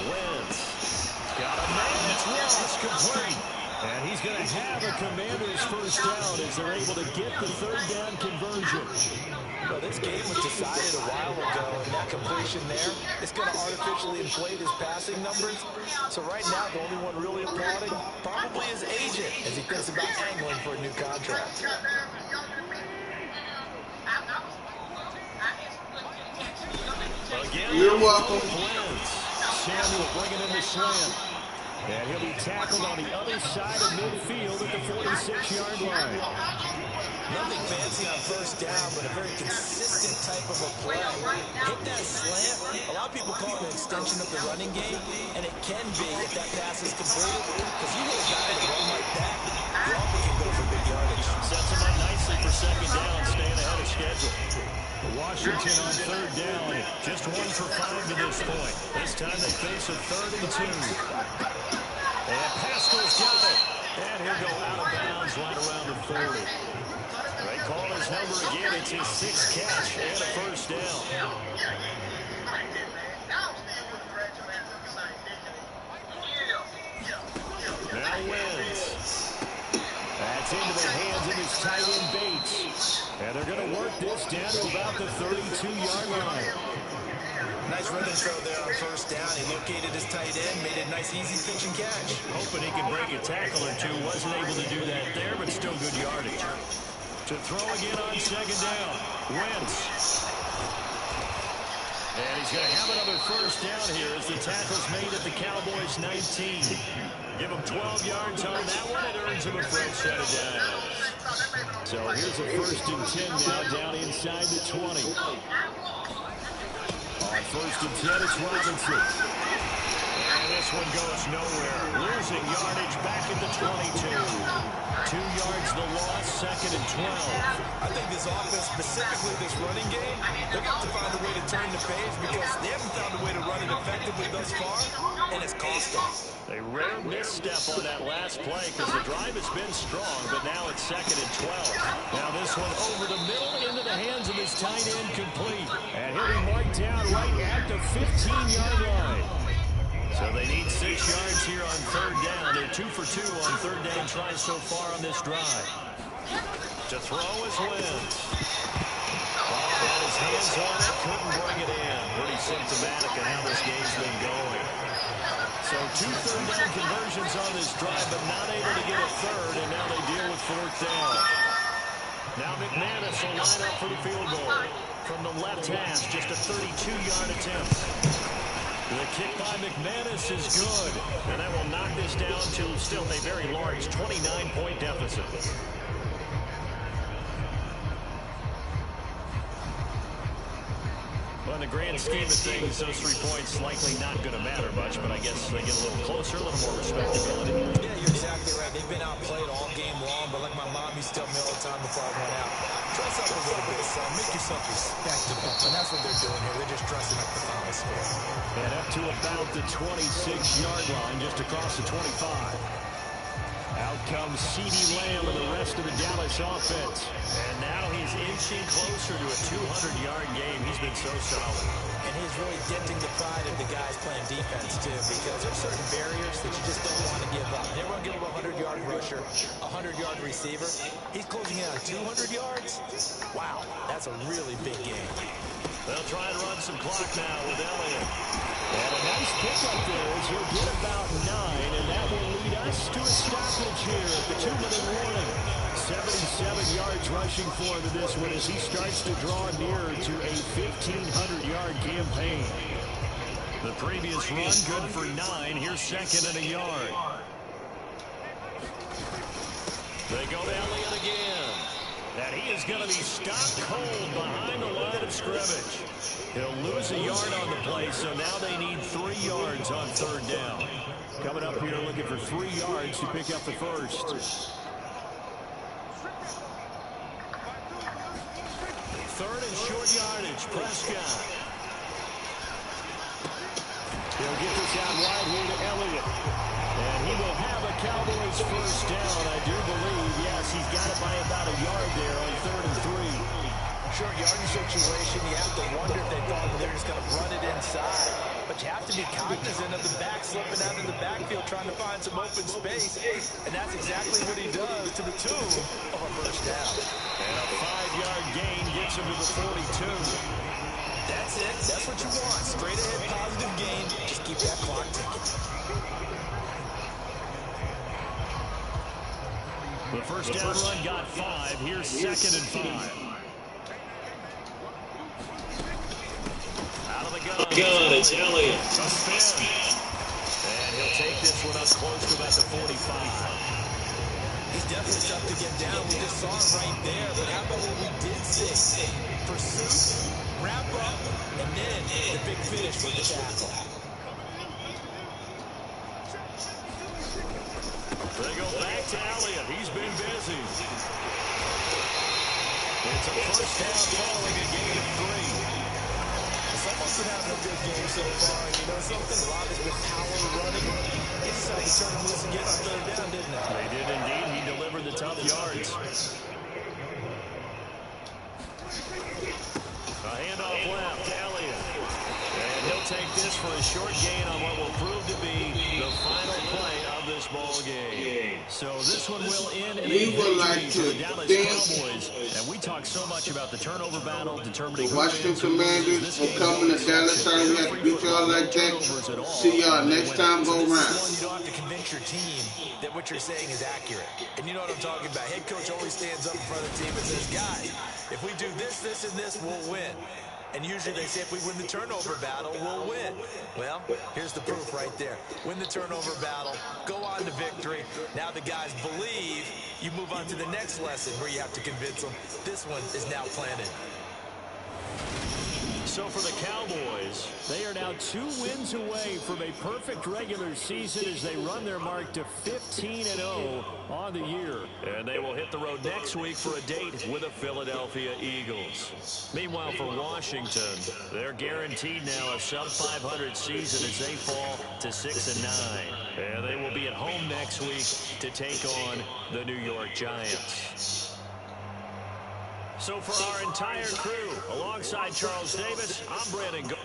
S3: Got a man, it's Ross, complete. And he's going to have a Commander's first down as they're able to get the 3rd down conversion.
S4: Well, this game was decided a while ago, and that completion there is going to artificially inflate his passing numbers. So right now, the only one really applauding probably his agent as he thinks about angling for a new contract.
S3: Again,
S1: you're welcome.
S3: Samuel bringing in the slant. And he'll be tackled on the other side of midfield at the 46-yard line.
S4: Nothing fancy on first down, but a very consistent type of a play. Hit that slant. A lot of people call it an extension of the running game, and it can be if that pass is completed, because you hit a guy to run like that, you often can go for big yardage.
S3: Sets him up nicely for 2nd down, staying ahead of schedule. Washington on 3rd down, just 1 for 5 to this point. This time they face a 3rd and 2. And Pascal's got it. And he'll go out of bounds right around the 40. They call his number again. It's his 6th catch and a first down. Now Wentz. That's into the hands of his tight end Bates. And they're going to work this down to about the 32-yard line.
S4: Nice rhythm throw there on first down. He located his tight end, made a nice easy pitch and catch.
S3: Hoping he can break a tackle or two. Wasn't able to do that there, but still good yardage. To throw again on 2nd down. Wentz. And he's going to have another first down here as the tackle's made at the Cowboys' 19. Give him 12 yards on that one. It earns him a fresh set of downs. So here's a 1st and 10 now down inside the 20. On 1st and 10, it's Robinson. And this one goes nowhere. Losing yardage back at the 22. 2 yards the loss, 2nd and 12.
S4: I think this offense, specifically this running game, they're going to have to find a way to turn the page because they haven't found a way to run it effectively thus far, and it's cost them.
S3: A rare misstep on that last play because the drive has been strong, but now it's 2nd and 12. Now this one over the middle into the hands of his tight end, complete. And he'll be marked down right at the 15-yard line. So they need 6 yards here on 3rd down. They're 2 for 2 on 3rd down tries so far on this drive. To throw is Wentz. Had his hands on it, couldn't bring it in. Pretty symptomatic of how this game's been going. So 2 3rd down conversions on this drive, but not able to get a 3rd, and now they deal with 4th down. Now McManus will line up for the field goal. From the left hash, just a 32-yard attempt. The kick by McManus is good, and that will knock this down to still a very large 29-point deficit. Well, in the grand scheme of things, those 3 points likely not going to matter much, but I guess they get a little closer, a little more respectability.
S4: Yeah, you're exactly right. They've been outplayed all game long, but like my mom used to tell me all the time before I went out, dress up a little bit, son. Make yourself respectable. And that's what they're doing here. They're just dressing up the final score.
S3: And up to about the 26-yard line, just across the 25. Out comes CeeDee Lamb and the rest of the Dallas offense. And now he's inching closer to a 200-yard game. He's been so solid.
S4: And he's really denting the pride of the guys playing defense, too, because there's certain barriers that you just don't want to give up. Never want to give up a 100-yard rusher, a 100-yard receiver. He's closing in on 200 yards. Wow, that's a really big game.
S3: They'll try and run some clock now with Elliott. And a nice pickup there as he'll get about 9, and that will lead us to a stoppage here at the 2-minute warning. 77 yards rushing for him in this one as he starts to draw nearer to a 1,500-yard campaign. The previous run good for 9. Here's 2nd and a yard. They go to Elliott again. And he is going to be stopped cold behind the line of scrimmage. He'll lose a yard on the play, so now they need 3 yards on 3rd down. Coming up here looking for 3 yards to pick up the first. 3rd and short yardage, Prescott. He'll get this out wide here to Elliott. And he will have a Cowboys first down, I do believe. Yes, he's got it by about a yard there on 3rd and 3.
S4: Short yardage situation, you have to wonder if they thought they were just going to run it inside. But you have to be cognizant of the back slipping out in the backfield trying to find some open space. And that's exactly what he does to the tune of a first down.
S3: And a 5-yard gain gets him to the 42.
S4: That's it. That's what you want. Straight ahead positive gain. Just keep that clock ticking.
S3: The first down run got 5. Here's 2nd and 5. Out of the gun, it's Elliott. A spin. And he'll take this one up close to about the 45.
S4: He's definitely tough to get down. We just saw it right there. But how about what we did see? Pursuit, wrap up, and then the big finish for the tackle.
S3: They go back to Elliott. He's been busy. It's a first down following a gain of 3.
S4: Someone's been having a good game so far. You know something? A lot has been power running. They decided to turn him loose again on 3rd down, didn't they?
S3: They did indeed. He delivered the tough yards. A handoff left to Elliott. And he'll take this for a short gain on what will prove to be the final play of this ball game. So this one will end in a victory for the Dallas Cowboys. And we talk so much about the turnover battle, determining who wins, who loses.
S1: Commanders for coming to Dallas. Sorry we have to beat y'all like that. See y'all next time go around.
S4: You don't have to convince your team that what you're saying is accurate. And you know what I'm talking about. Head coach always stands up in front of the team and says, guys, if we do this, this, and this, we'll win. And usually they say if we win the turnover battle, we'll win. Well, here's the proof right there. Win the turnover battle, go on to victory. Now the guys believe. You move on to the next lesson where you have to convince them this one is now planted.
S3: So for the Cowboys, they are now 2 wins away from a perfect regular season as they run their mark to 15-0 on the year. And they will hit the road next week for a date with the Philadelphia Eagles. Meanwhile, for Washington, they're guaranteed now a sub-500 season as they fall to 6-9. And they will be at home next week to take on the New York Giants. So for our entire crew, alongside Charles Davis, I'm Brandon Gold.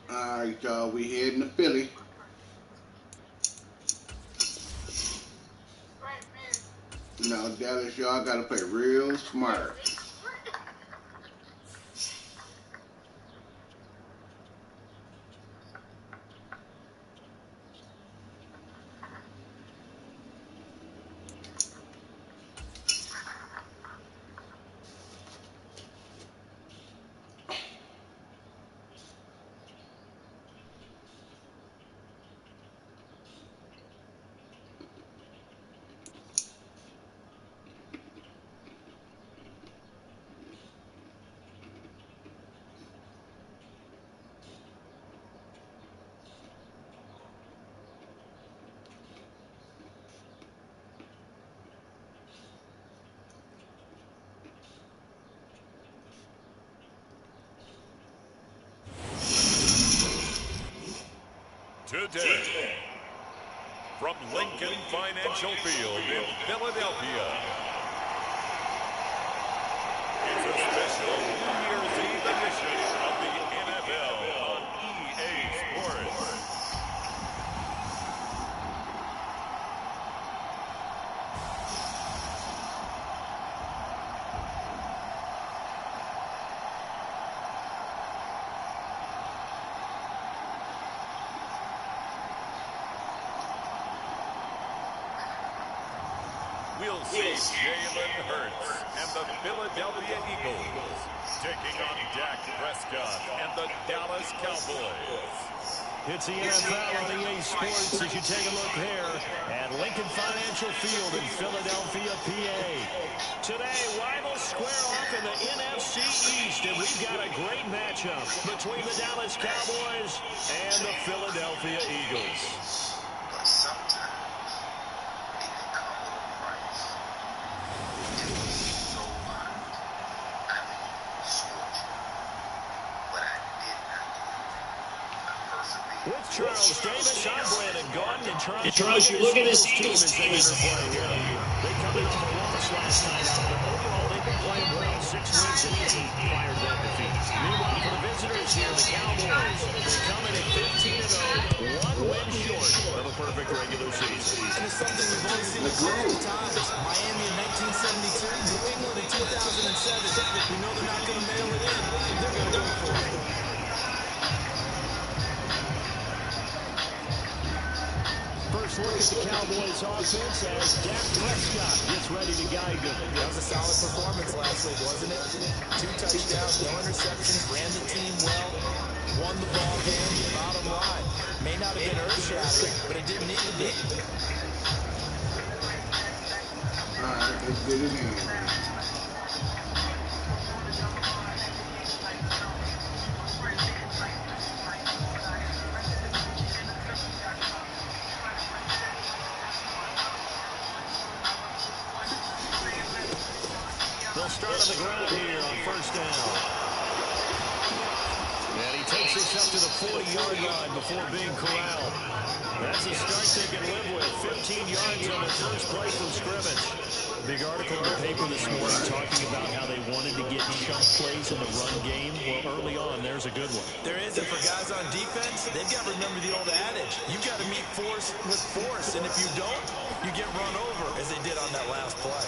S1: All right, y'all, we heading to Philly. Now, Dallas, y'all got to play real smart.
S2: today. From Lincoln Financial Field in Philadelphia, it's a special New Year's Eve edition of the NFL on EA Sports. We'll see Jalen Hurts and the Philadelphia Eagles taking on Dak Prescott and the Dallas Cowboys.
S3: It's the NFL on EA Sports as you take a look here at Lincoln Financial Field in Philadelphia, PA. Today, rivals square off in the NFC East, and we've got a great matchup between the Dallas Cowboys and the Philadelphia Eagles. With Charles Davis, I'm Brandon Gordon, and Charles, you look at this Eagles team as they come in off a loss last night out, but overall they've been playing well, 6 wins and 8 prior to that defeat. Meanwhile, for the visitors here, the Cowboys, they come in at 15-0, 1 win short of a perfect regular season.
S4: And it's something we've only seen a couple of times. Miami in 1972, New England in 2007. We know they're not going to mail it in. They're going to go for it.
S3: First look at the Cowboys offense as Dak Prescott gets ready to guide them.
S4: That was a solid performance last week, wasn't it? 2 touchdowns, no interceptions, ran the team well, won the ball game. Bottom line, may not have been earth-shattering, but it didn't need to be.
S1: All right, let's get it in.
S3: They'll start on the ground here on first down. And he takes us up to the 40-yard line before being corralled. That's a start they can live with. 15 yards on the first play from scrimmage. Big article in the paper this morning talking about how they wanted to get chunk plays in the run game. Well, early on, there's a good one.
S4: There is, and for guys on defense, they've got to remember the old adage. You've got to meet force with force, and if you don't, you get run over, as they did on that last play.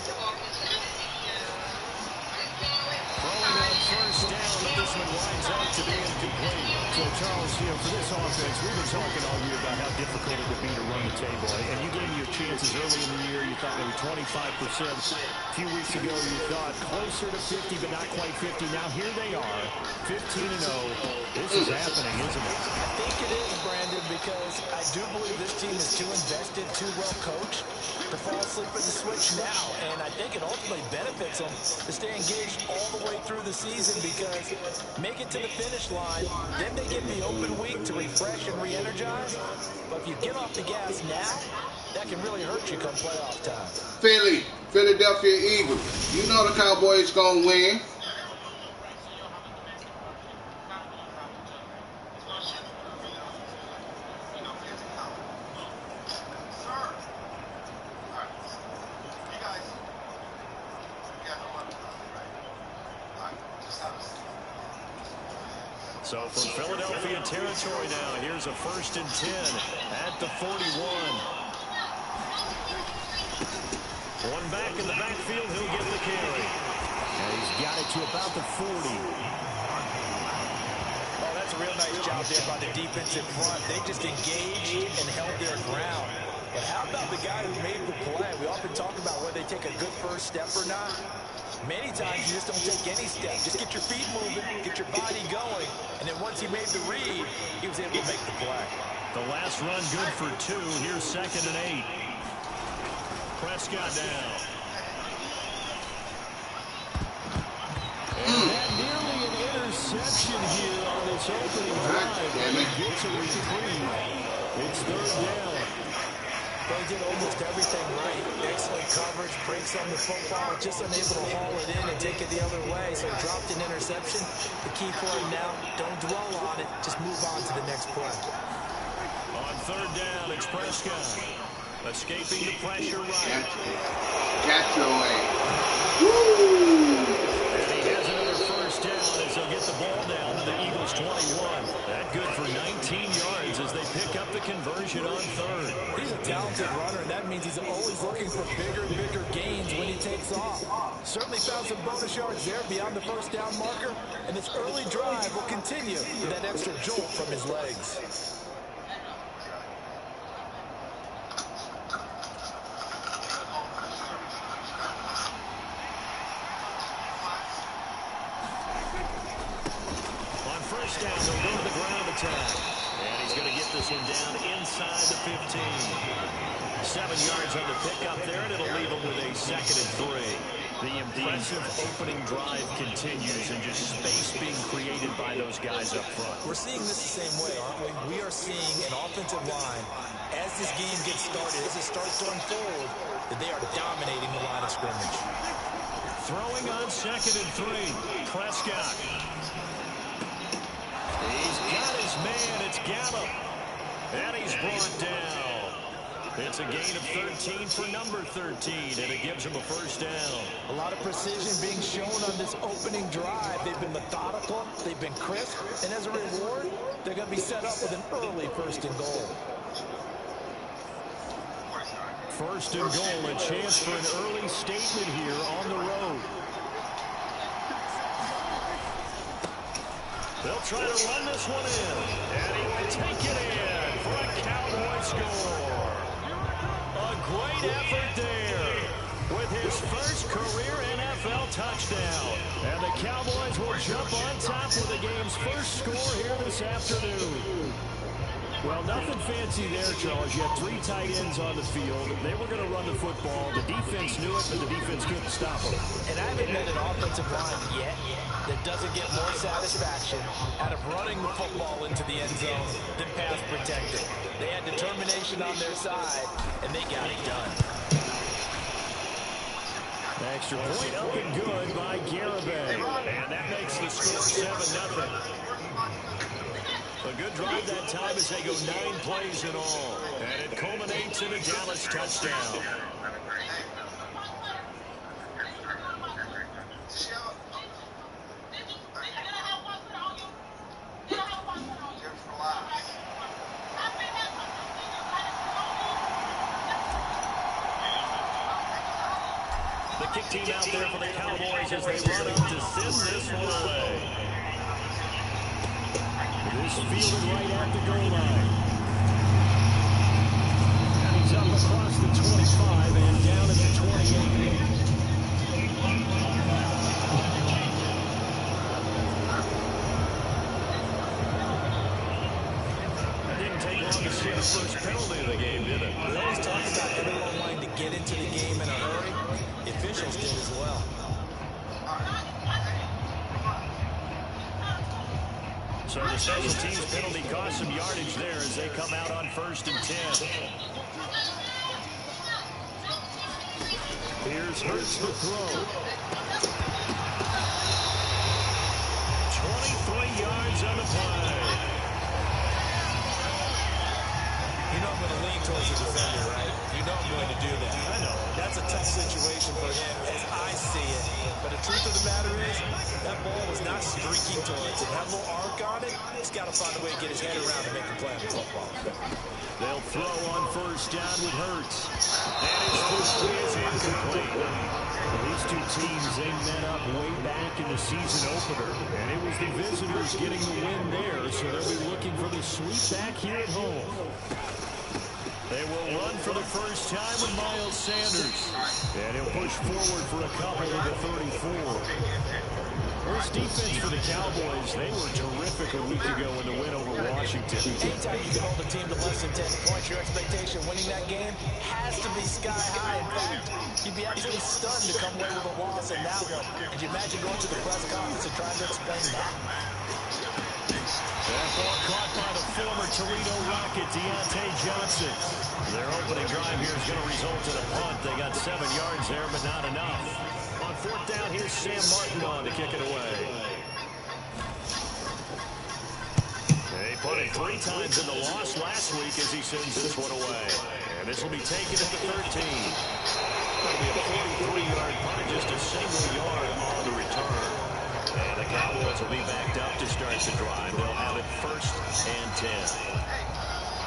S3: Throwing on first down, but this one winds up to be incomplete. So, Charles, for this offense, we've been talking all year about how difficult it would be to run the table. And you gave me your chances early in the year. You thought maybe 25%. A few weeks ago, you thought closer to 50, but not quite 50. Now, here they are, 15-0. This is happening, isn't it?
S4: I think it is, Brandon, because I do believe this team is too invested, too well coached to fall asleep at the switch now. And I think it ultimately benefits them to stay engaged all the way through the season, because make it to the finish line, then they get the open week to refresh and re-energize. But if you get off the gas now, that can really hurt you come playoff time.
S1: Philadelphia Eagles. You know the Cowboys gonna win.
S3: So from Philadelphia territory now, here's a 1st and 10 at the 41. One back in the backfield, he'll get the carry. And he's got it to about the 40.
S4: Oh, that's a real nice job there by the defense in front. They just engaged and held their ground. And how about the guy who made the play? We often talk about whether they take a good first step or not. Many times you just don't take any step. Just get your feet moving, get your body going. And then once he made the read, he was able to make the play.
S3: The last run good for 2. Here's 2nd and 8. Prescott down. And that nearly an interception here on this opening drive. And he gets a reprieve. It's 3rd down.
S4: They did almost everything right. Excellent coverage, breaks on the football, just unable to haul it in and take it the other way. So dropped an interception. The key for him now, don't dwell on it. Just move on to the next play.
S3: On third down, it's Prescott. Escaping the pressure right.
S1: Got your way. Woo!
S3: And he has another first down as they'll get the ball down to the Eagles' 21. That good for 19 yards as they pick up the conversion on third.
S4: He's a talented runner, and that means he's always looking for bigger and bigger gains when he takes off. Certainly found some bonus yards there beyond the first down marker, and this early drive will continue with that extra jolt from his legs.
S3: First down, they'll go to the ground attack. And he's going to get this one down inside the 15. 7 yards on the pickup there, and it'll leave him with a 2nd and 3. The impressive opening drive continues, and just space being created by those guys up front.
S4: We're seeing this the same way, aren't we? We are seeing an offensive line, as this game gets started, as it starts to unfold, that they are dominating the line of scrimmage.
S3: Throwing on 2nd and 3. Prescott. He's got his man. It's Gallup. And he's brought down. It's a gain of 13 for number 13, and it gives him a first down.
S4: A lot of precision being shown on this opening drive. They've been methodical. They've been crisp. And as a reward, they're going to be set up with an early 1st and goal.
S3: 1st and goal, a chance for an early statement here on the road. They'll try to run this one in, and he will take it in for a Cowboy score. A great effort there with his first career NFL touchdown. And the Cowboys will jump on top with the game's first score here this afternoon. Well, nothing fancy there, Charles. You had 3 tight ends on the field. They were going to run the football. The defense knew it, but the defense couldn't stop them.
S4: And I haven't met an offensive line yet that doesn't get more satisfaction out of running the football into the end zone than pass protecting. They had determination on their side, and they got it done.
S3: Extra point up and good by Garibay. And that makes the score 7-0. A good drive that time as they go 9 plays in all. And it culminates in a Dallas touchdown. The kick team out there for the Cowboys as they run up to send this one away. This fielded right at the goal line. And he's up across the 25 and down at the 28. It didn't take long to see the first penalty of the game, did it?
S4: We always talk about everyone wanting to get into the game in a hurry. The officials did as well.
S3: So the special teams penalty cost some yardage there as they come out on 1st and 10. Here's Hurts to throw. 23 yards on the play.
S4: You know I'm going to lean towards the defender, right? You know I'm going to do that.
S3: I know.
S4: That's a tough situation for him as I see it. But the truth of the matter is, that ball was not streaking towards it. Had a little arc on it. He's got to find a way to get his head around and make a play on the football.
S3: They'll throw on 1st down with Hurts. And his first play is incomplete. These two teams, they met up way back in the season opener. And it was the visitors getting the win there, so they'll be looking for the sweep back here at home. They will run for the first time with Miles Sanders. And he'll push forward for a couple to the 34. This defense for the Cowboys, they were terrific a week ago in the win over Washington.
S4: Anytime you can hold a team to less than 10 points, your expectation winning that game has to be sky high. In fact, you'd be absolutely stunned to come away with a loss in that one. Could you imagine going to the press conference and trying to explain that?
S3: That ball caught by the former Toledo Rocket, Deontay Johnson. Their opening drive here is going to result in a punt. They got 7 yards there, but not enough. On 4th down, here's Sam Martin on to kick it away. They punted 3 times in the loss last week as he sends this one away. And this will be taken at the 13. That'll be a 43-yard punt, just a single yard on the return. And the Cowboys will be backed up to start the drive. They'll have it 1st and 10.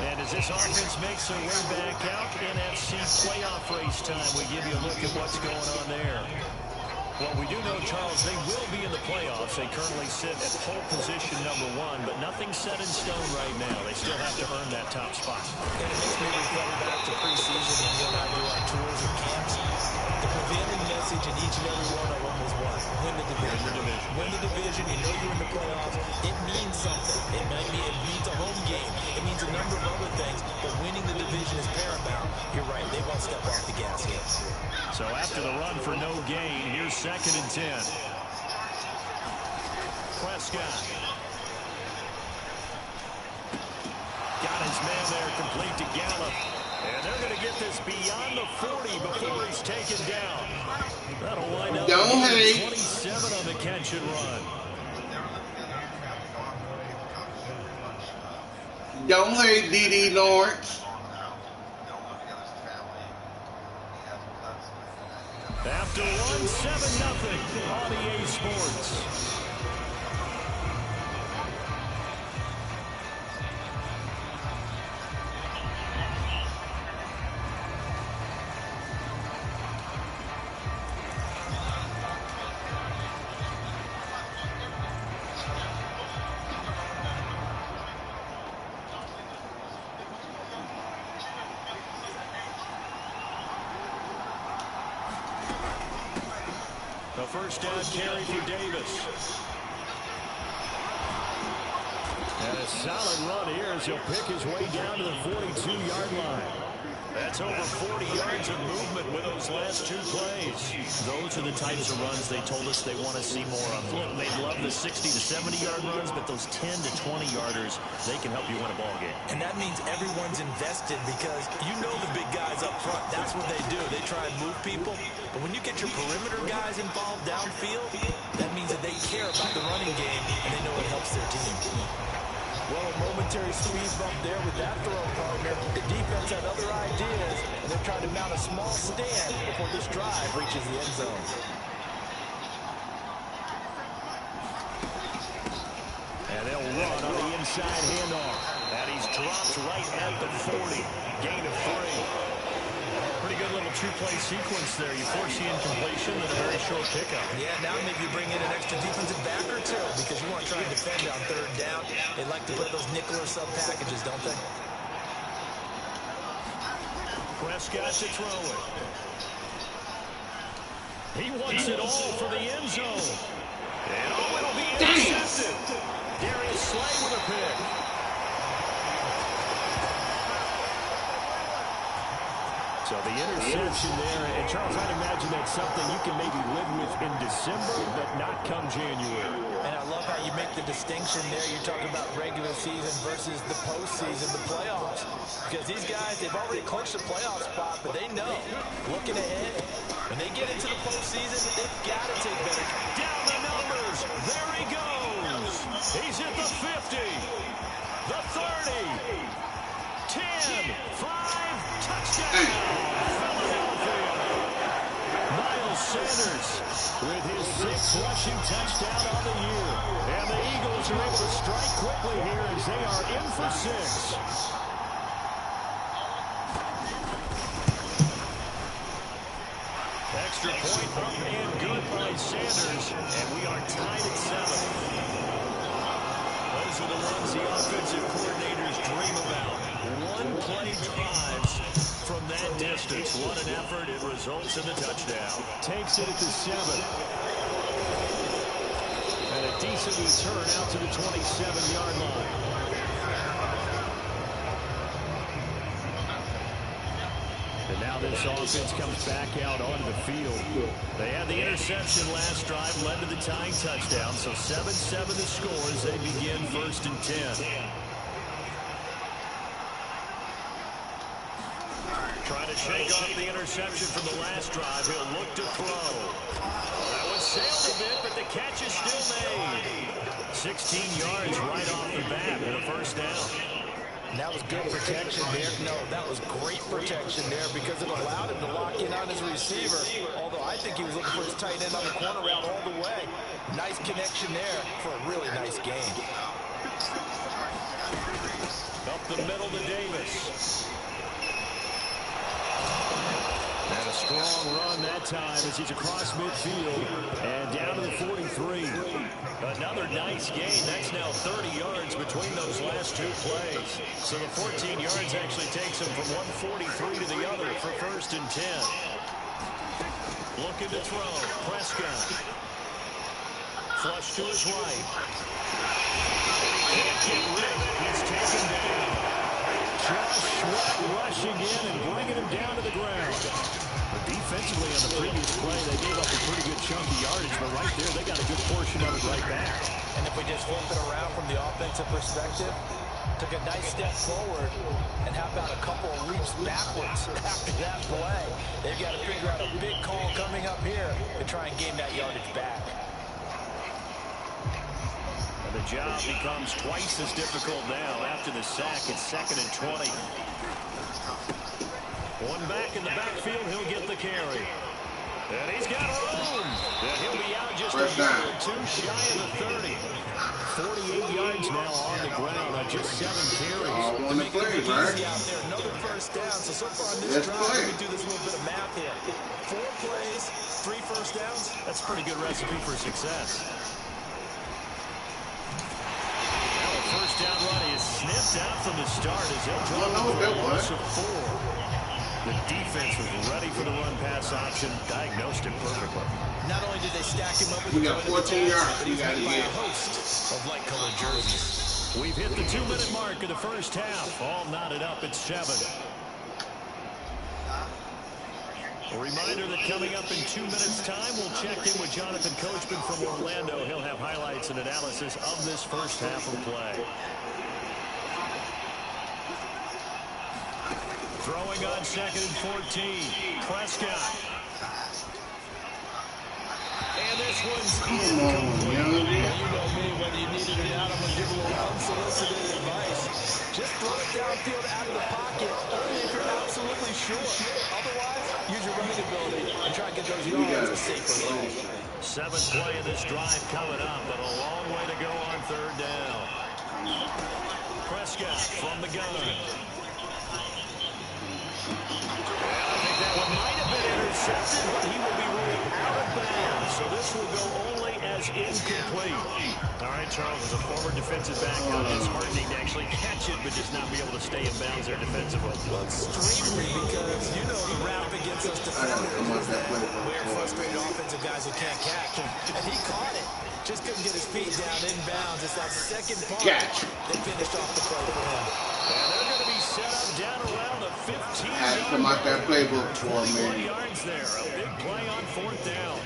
S3: And as this offense makes their way back out, NFC playoff race time, we give you a look at what's going on there. Well, we do know, Charles, they will be in the playoffs. They currently sit at pole position #1, but nothing's set in stone right now. They still have to earn that top spot.
S4: And it makes me reflect back to preseason when you and I do our tours and camps. The prevailing message in each and every one of them was what? Win the division. Win the division. You know you're in the playoffs. It means something. It means a home game. It means a number of other things, but winning the division is paramount. You're right. They won't step off the gas here.
S3: So after the run for no gain, here's 2nd and 10. Prescott. Got his man there, complete to Gallup. And they're going to get this beyond the 40 before he's taken down. That'll wind up 27 on the catch and run.
S1: Don't hate D.D. Lawrence.
S3: After 1-7-0 on EA Sports. A 1st down carry for Davis. And a solid run here as he'll pick his way down to the 42-yard line. That's over 40 yards of movement with those last 2 plays. Those are the types of runs they told us they want to see more of. Look, they love the 60 to 70-yard runs, but those 10 to 20-yarders, they can help you win a ball game.
S4: And that means everyone's invested because you know the big guys up front. That's what they do. They try and move people. But when you get your perimeter guys involved downfield, that means that they care about the running game and they know it helps their team. Well, a momentary speed bump there with that throw, partner. The defense had other ideas, and they're trying to mount a small stand before this drive reaches the end zone.
S3: And they'll run on the inside handoff. And he's dropped right at the 40. Gain of 3. Pretty good little 2-play sequence there. You force the incompletion and a very short pickup.
S4: Yeah, now maybe you bring in an extra defensive back or 2 because you want to try and defend on 3rd down. They like to put those nickel or sub packages, don't they?
S3: Prescott to throw it. He wants it all for the end zone. And it'll be intercepted. Darius Slay with a pick. So the interception there, and Charles, I'd imagine that's something you can maybe live with in December, but not come January.
S4: And I love how you make the distinction there. You're talking about regular season versus the postseason, the playoffs. Because these guys, they've already clinched a playoff spot, but they know, looking ahead, when they get into the postseason, they've got to take better.
S3: Down the numbers. There he goes. He's at the 50, the 30, 10, 5, touchdown. Sanders with his 6th rushing touchdown on the year. And the Eagles are able to strike quickly here as they are in for 6. Extra point up and good by Sanders. And we are tied at 7. Those are the ones the offensive coordinators dream about. One-play drives from that distance. What an effort. It results in the touchdown. Takes it at the 7. And a decent return out to the 27-yard line. And now this offense comes back out onto the field. They had the interception last drive, led to the tying touchdown. So 7-7 the score as they begin 1st and 10. Trying to shake off the interception from the last drive. He'll look to throw. That was sailed a bit, but the catch is still made. 16 yards right off the bat and a first down.
S4: And that was good protection there. No, that was great protection there because it allowed him to lock in on his receiver. Although I think he was looking for his tight end on the corner route all the way. Nice connection there for a really nice game.
S3: Up the middle to Davis. And a strong run that time as he's across midfield and down to the 43. Another nice gain. That's now 30 yards between those last two plays. So the 14 yards actually takes him from 143 to the other for first and 10. Looking to throw. Prescott. Flush to his right. Can't get rid of it. He's taken down. Josh Sweat rushing in and bringing him down to the ground. But defensively on the previous play, they gave up a pretty good chunk of yardage, but right there, they got a good portion of it right back.
S4: And if we just flip it around from the offensive perspective, took a nice step forward, and how about a couple of leaps backwards after that play? They've got to figure out a big call coming up here to try and gain that yardage back.
S3: And the job becomes twice as difficult now after the sack. It's 2nd and 20. One back in the backfield, he'll get the carry. And he's got room. And he'll be out just a yard or two shy of the 30. 48 yards now on the ground on just 7 carries.
S1: All on the play, right?
S4: Out there, another first down. So far on this drive, let me do this little bit of math here. 4 plays, 3 first downs.
S3: That's a pretty good recipe for success. Now a first down run is sniffed out from the start as he'll drop a loss of 4. The defense was ready for the run-pass option, diagnosed it perfectly.
S4: Not only did they stack him up,
S1: we got 14 yards.
S4: but he's got a host of light-colored jerseys.
S3: We've hit the 2-minute mark of the first half. All knotted up at 7. A reminder that coming up in 2 minutes' time, we'll check in with Jonathan Coachman from Orlando. He'll have highlights and analysis of this first half of play. Throwing on 2nd and 14. Prescott. And this one's incomplete.
S4: You know me, whether you need it or not, I'm going to give a little unsolicited advice. Just throw it downfield out of the pocket, only if you're absolutely sure. Otherwise, use your running ability and try to get those yards a safer road.
S3: 7th play of this drive coming up, but a long way to go on 3rd down. Prescott from the gun. I think that one might have been intercepted, but he will be ruled out of bounds. So this will go only as incomplete. All right, Charles, as a former defensive back, it's heartening to actually catch it, but just not be able to stay in bounds there defensively.
S4: Well, extremely, because you know the route against us defenders. We're frustrated offensive guys who can't catch. And he caught it. Just couldn't get his feet down in bounds. It's that second part that finished off the play for him.
S3: And they're going to be set up down around the 15.
S1: Had to come out that playbook for a
S3: 20
S1: minute.
S3: yards there. A big play on 4th down.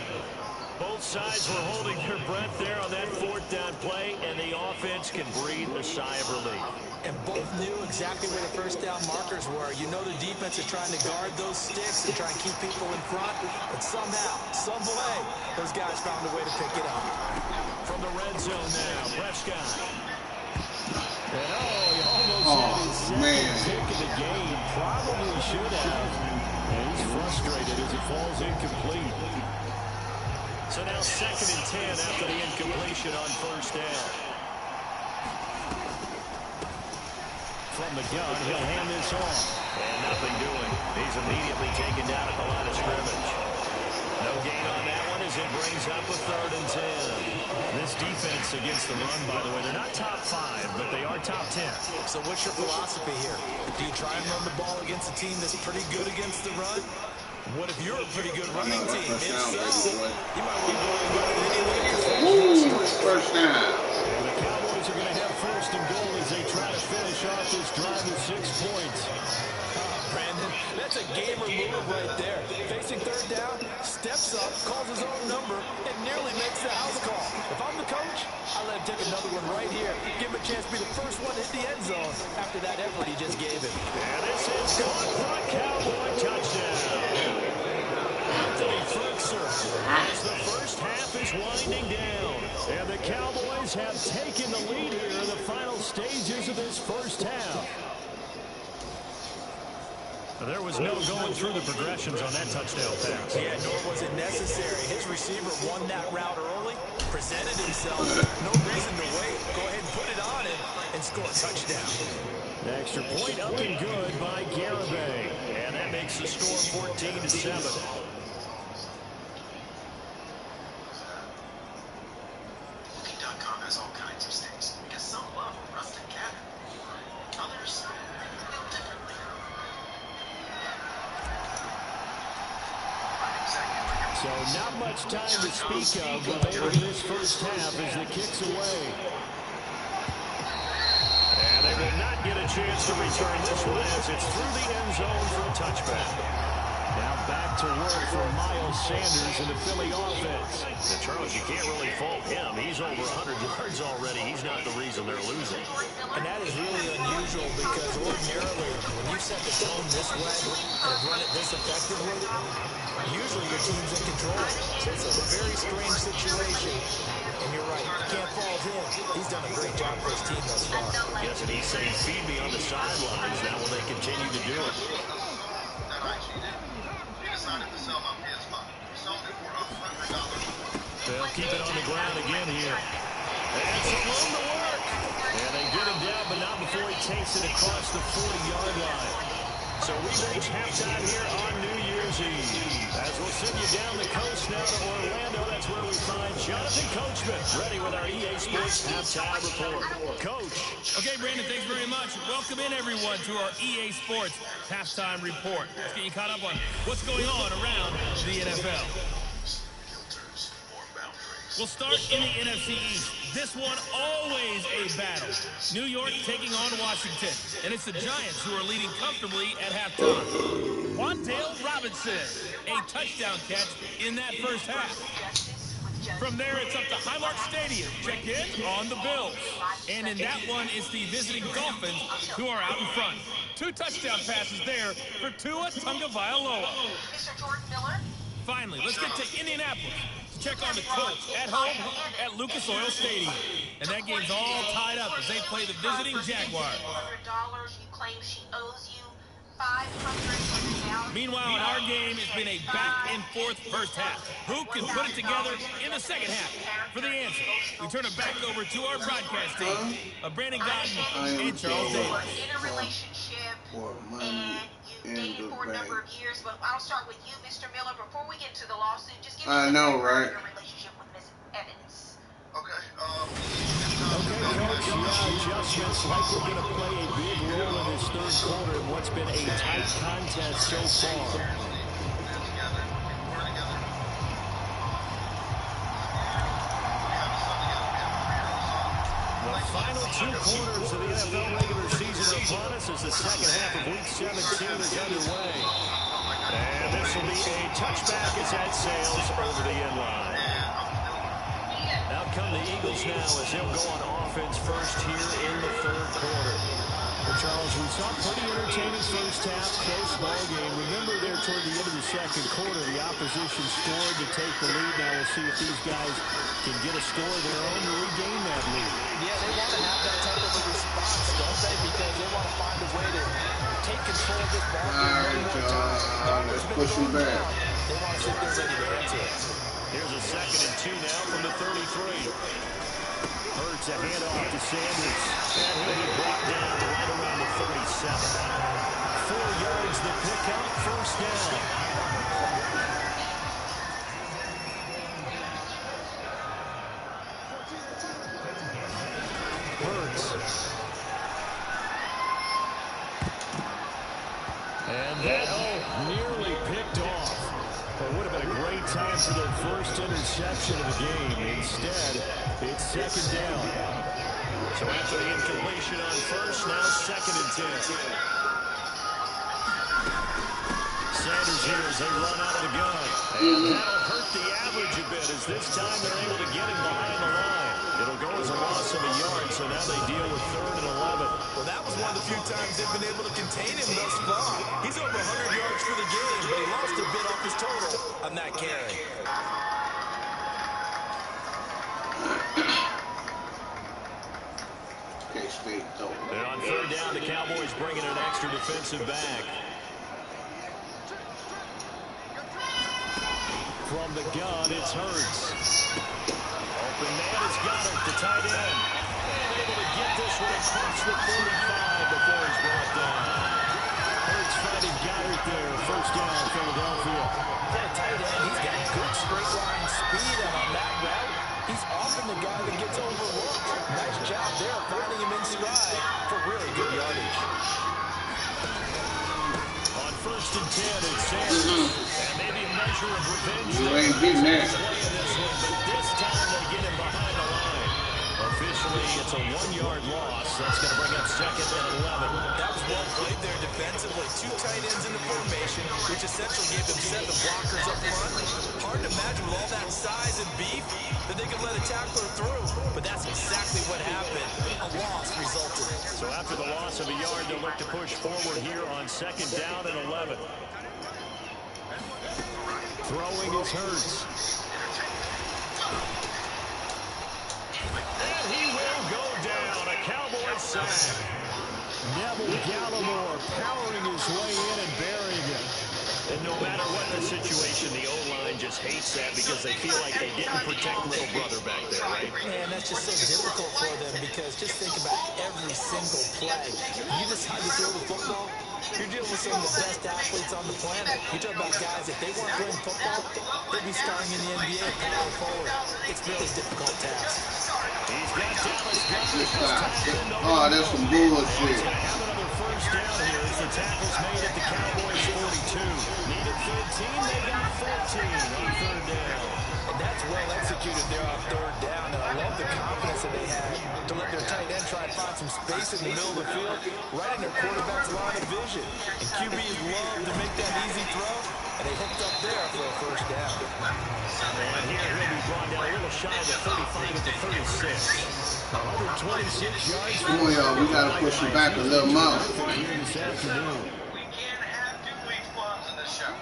S3: Both sides were holding their breath there on that 4th down play, and the offense can breathe a sigh of relief.
S4: And both knew exactly where the first down markers were. You know the defense is trying to guard those sticks and try and keep people in front, but somehow, some way, those guys found a way to pick it up.
S3: From the red zone now, Prescott. And he almost had his second pick of the game. Probably should have. And he's frustrated as it falls incomplete. So now 2nd and 10 after the incompletion on 1st down. From the gun, he'll hand this off. And nothing doing. He's immediately taken down at the line of scrimmage. No gain on that one as it brings up a 3rd and 10. This defense against the run, by the way, they're not top 5, but they are top 10.
S4: So what's your philosophy here? Do you try and run the ball against a team that's pretty good against the run? What if you're a pretty good running team? If so, you might want to go anyway.
S1: First down.
S3: And the Cowboys are going to have 1st and goal as they try to finish off this drive with 6 points.
S4: Brandon, that's a gamer move right there. Facing 3rd down, steps up, calls his own number, and nearly makes the house call. If I'm the coach, I let him take another one right here. Give him a chance to be the first one to hit the end zone after that effort he just gave him.
S3: And this is gone for a Cowboy touchdown. Anthony Ferguson as the first half is winding down. And the Cowboys have taken the lead here in the final stages of this first half. There was no going through the progressions on that touchdown pass.
S4: Yeah, nor was it necessary. His receiver won that route early, presented himself. No reason to wait. Go ahead and put it on him and score a touchdown.
S3: The extra point up and good by Garibay. And that makes the score 14-7.
S6: Booking.com has all kinds of stakes because some love rustic cabin. Others feel differently.
S3: So not much time to speak of remaining in this first half as the kick's away. And they will not get a chance to return this one as it's through the end zone for a touchback. Now back to work for Miles Sanders in the Philly offense.
S5: And Charles, you can't really fault him. He's over 100 yards already. He's not the reason they're losing.
S4: And that is really unusual because ordinarily when you set the tone this way and run it this effectively, usually your team's in control. So it's a very strange situation. And you're right, you can't fault him. He's done a great job for his team thus far.
S5: Yes, and he's saying, feed me on the sidelines. Now will they continue to do it?
S3: They'll keep it on the ground again here. And some room to work. And they get him down, but not before he takes it across the 40-yard line. So we reach halftime here on New Year's Eve. As we'll send you down the coast now to Orlando, that's where we find Jonathan Coachman, ready with our EA Sports halftime report. Coach.
S5: Okay, Brandon, thanks very much. Welcome in, everyone, to our EA Sports halftime report. Let's get you caught up on what's going on around the NFL. We'll start in the NFC East. This one always a battle. New York taking on Washington. And it's the Giants who are leading comfortably at halftime. Wan'Dale Robinson, a touchdown catch in that first half. From there, it's up to Highmark Stadium. Check in on the Bills. And in that one, it's the visiting Dolphins who are out in front. 2 touchdown passes there for Tua Tagovailoa. Finally, let's get to Indianapolis. Check on the Colts at home at Lucas Oil Stadium. And that game's all tied up as they play the visiting Jaguars. Meanwhile, in our game, it's been a back-and-forth first half. Who can put it together in the second half? For the answer, we turn it back over to our broadcast team of Brandon Godden and Charles Davis.
S1: Dated
S6: for a number of years, but I'll start with you, Mr. Miller. Before we get to the lawsuit, just give me
S1: I know, right?
S6: your relationship with Miss Evans.
S3: Okay, Coach, adjustments likely going to play a big role in this third quarter in what's been a tight contest so far. The final 2 quarters of the NFL regular season are upon us as the second half of Week 17 is underway. And this will be a touchback as that sails over the end line. Out come the Eagles now as they'll go on offense first here in the third quarter. Well, Charles, we saw pretty entertaining first half, close ball game. Remember there toward the end of the second quarter, the opposition scored to take the lead. Now we'll see if these guys can get a score of their own to regain that lead.
S4: Yeah, they want to have that type of a response, don't they? Because they want to find a way to take control of this ball game one more time.
S1: Let's push them back.
S4: They want to see if they're ready to answer it.
S3: Here's a 2nd and 2 now from the 33. Hurts a handoff to Sanders. And he'll be brought down right around the 37. 4 yards the pickup, first down. And that nearly picked off. It would have been a great time for their first interception of the game. Instead, it's 2nd down.
S5: So after the incompletion on first, now 2nd and 10.
S3: Sanders here as they run out of the gun. And that'll hurt the average a bit as this time they're able to get him behind the line. It'll go as a loss of a yard, so now they deal with 3rd and 11.
S4: Well, that was one of the few times they've been able to contain him thus far. He's over 100 yards for the game, but he lost a bit off his total on that carry.
S1: State, though.
S3: And on third down, the Cowboys bringing an extra defensive back. From the gun, it's Hurts. Open man has got it, the tight end. And able to get this one across the 45 before he's brought down. Hurts finding Garrett there. First down, Philadelphia.
S4: That tight end, he's got good straight line speed, and on that route, he's often the guy that gets overlooked. Nice job there, finding him in stride for really good yardage.
S3: On first and 10, it's Sanders. And maybe a measure of revenge.
S1: You ain't beating that.
S3: But this time they get him behind the line. Officially, it's a 1-yard loss. That's going to bring up second and 11.
S4: That was well played there defensively. 2 tight ends in the formation, which essentially gave them 7 blockers up front. Hard to imagine with all that size and beef that they could let a tackler through. But that's exactly what happened. A loss resulted.
S3: So after the loss of a yard, they'll look to push forward here on second down and 11. Throwing is Hurts. And he will go down. A Cowboys sack. Neville Gallimore powering his way in and burying it. And no matter what the situation, the O-line just hates that because they feel like they didn't protect little brother back there, right?
S4: Man, that's just so difficult for them because just think about every single play. You decide to throw the football, you're dealing with some of the best athletes on the planet. You talk about guys, if they weren't playing football, they'd be starring in the NBA power forward. It's a really difficult task.
S3: He's got Dallas.
S1: Oh, that's some bullshit.
S3: Have another first down here as the tackle's made at the Cowboys 42. Needed 15, they got 14 on third down.
S4: And that's well executed there on third down, and I love the confidence that they had to let their tight end try and find some space in the middle of the field, right in their quarterback's line of vision. And QBs love to make that easy throw, and they hooked up there for a first down.
S3: And here he'll be brought down a little shy of the 35 at the 36. 126 yards.
S1: Come on, y'all. We got to push him back a little more.
S3: This afternoon.
S6: We can't have 2 weeks bombs in this show.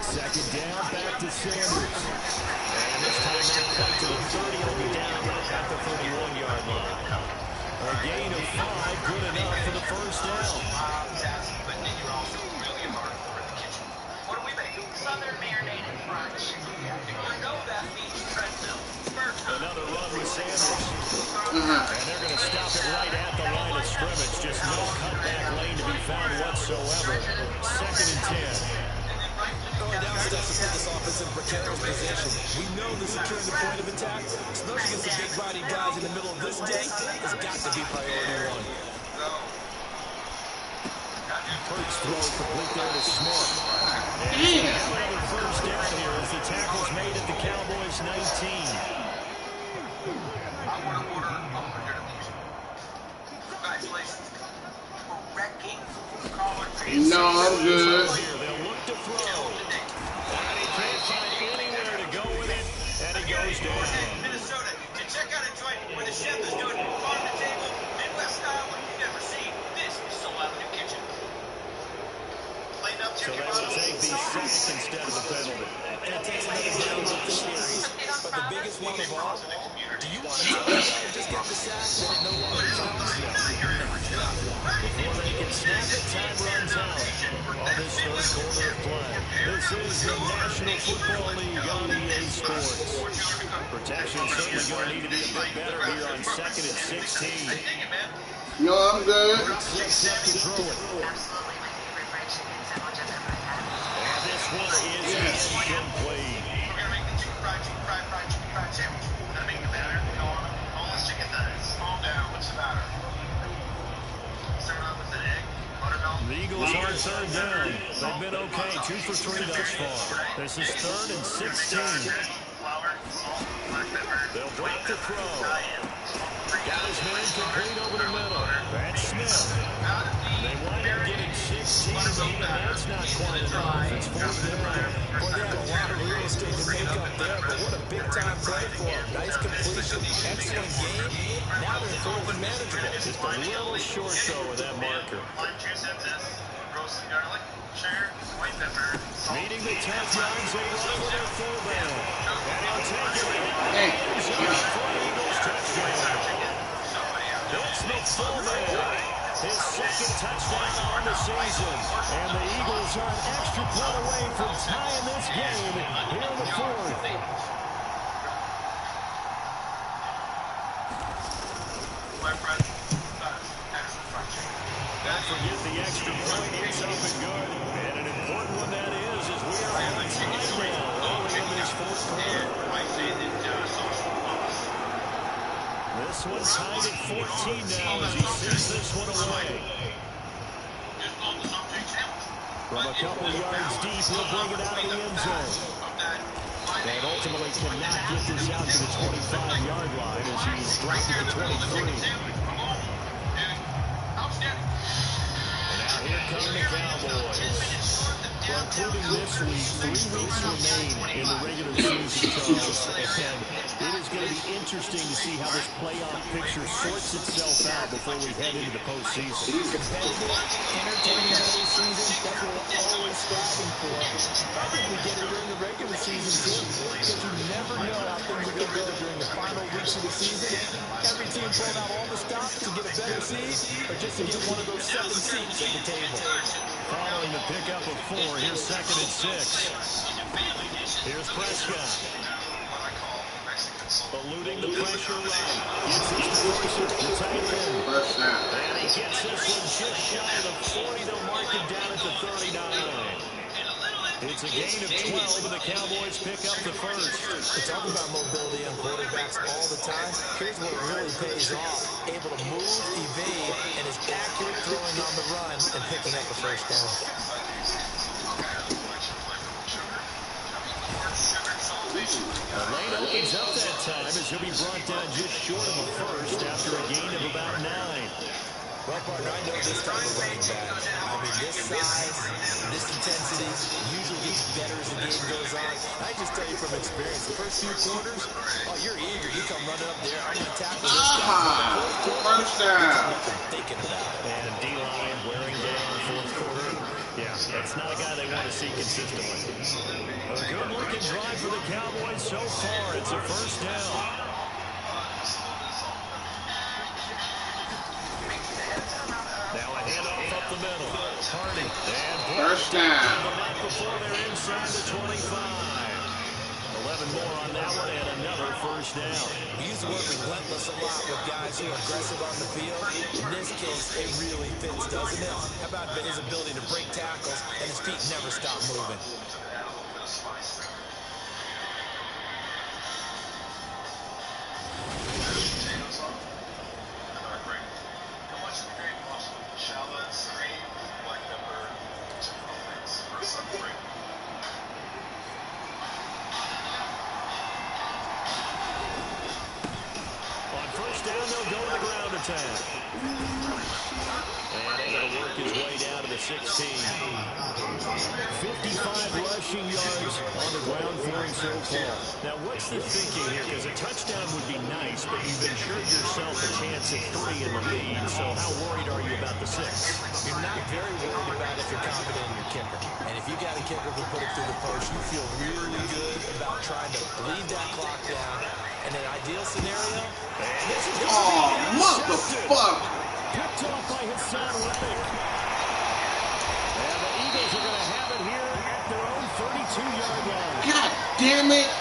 S3: Second down, back to Sanders. And this time not quite to the 30, he'll be down at the 31-yard line. A gain of 5, good enough for the first down.
S6: But then you're also really hard for the kitchen. What do we make? Southern marinated fried chicken. You know that means treadmill.
S3: Another run with Sanders. And they're going to stop it right at the line of scrimmage. Just no cutback lane to be found whatsoever. Second and 10.
S4: Going down steps to put this offense in precarious position. We know the securing the point of attack, especially against the big body guys in the middle of this day, has got to be priority 1.
S3: Hurts throw complete there to Smith. And another first down here as the tackle's made at the Cowboys 19.
S6: I want to order a hamburger. Congratulations for wrecking college.
S1: No, I'm good.
S3: Here, they'll look to throw. And he can't find anywhere to go with it, and he goes down.
S6: Minnesota, to check out a joint where the chef is doing farm to table, Midwest style, what you've never seen. This is Soul Avenue Kitchen. Cleaned up
S3: So
S6: chicken
S3: they will take the sack instead of the penalty.
S4: That takes another down with the series. But the biggest one of all, do you want to tell me just get the sack that it no longer counts?
S3: Before they can snap it, time runs out on this third quarter of play. This is the National Football League on EA Sports. Protection certainly going to need to be a bit better here on second and 16.
S1: No, I'm good.
S3: Six up to throw it. And this one is incomplete.
S6: We're going to make the chicken fried sandwich. We're going to make it better. Go on. Boneless chicken thighs. Calm down. What's the matter? Start off with an egg, buttermilk.
S3: The Eagles are third down. They've been okay, 2 for 3 thus far. This is third and 16.
S6: Flour, salt, black pepper.
S3: They'll drop the throw. Got his man complete over the middle. That's Smith. They wind up getting 16, and that's not quite enough. It's fourth down.
S4: Boy, they had a lot of real estate to make up there, but what a big-time play for them. Nice completion, excellent game. Now they're fourth and manageable.
S3: Just a little short, though, with that marker.
S6: Lime juice and this. Roasted garlic, sugar, white pepper, salt.
S3: Meeting the 10 yards, they run with their fullback. And he'll take it.
S1: Hey.
S3: For an Eagles touchdown. It's the fullback. His second touchdown on the season. And the Eagles are an extra point away from tying this game here in the fourth. Don't forget the extra point. It's up and good. And an important one that is we are on time now early in this fourth quarter. This one tied at 14 now as he sends this one away. From a couple yards deep, he'll bring it out of the end zone. And ultimately cannot get this out to the 25-yard line as he's dropped at the 23. Here come the Cowboys. Including this week, 3 weeks remain in the regular season, Charles. And it is going to be interesting to see how this playoff picture sorts itself out before we head into the postseason.
S4: Competitive, entertaining regular season, that's what we're always striving for. I think we get it during the regular season, too, because you never know how things are going to go during the final weeks of the season. Every team pulling out all the stops to get a better seed or just to get one of those 7 seats at the table.
S3: Following the pickup of 4, here's 2nd and 6. Here's Prescott. Eluding the pressure right. Gets his deflection to tight end. And he gets this one just shy of the 40. They'll mark him down at the 39. It's a gain of 12, and the Cowboys pick up the first.
S4: We talk about mobility on quarterbacks all the time. Here's what really pays off. Able to move, evade, and is accurate throwing on the run and picking up the first down.
S3: Lane opens up that time as he'll be brought down just short of the first after a gain of about 9.
S4: Well, partner, I know this type of running back. I mean, this size, this intensity usually gets better as the game goes on. I just tell you from experience, the first few quarters, oh, you're eager. You come running up there. I'm going to tackle this guy.
S1: First down.
S4: Thinking about it.
S3: And D-line wearing down fourth quarter. Yeah, that's not a guy they want to see consistently. A good-looking drive for the Cowboys so far. It's a first down. Now a handoff up the middle. Hardy. And
S1: first down.
S3: Before they're inside the 25. 11 more on that one and another first down.
S4: We use the word relentless a lot with guys who are aggressive on the field. In this case, it really fits, doesn't it? How about his ability to break tackles and his feet never stop moving?
S3: And able to work his way down to the 16. 55 rushing yards on the ground for him so far. Now, what's the thinking here? Because a touchdown would be nice, but you've ensured yourself a chance at 3 in the lead. So how worried are you about the 6?
S4: You're not very worried about if you're confident in your kicker. And if you got a kicker who put it through the post, you feel really good about trying to bleed that clock down. In an ideal scenario,
S1: motherfucker!
S3: Picked off by Hassan Reddick. And the Eagles are going to have it here at their own 32-yard line.
S1: God damn it!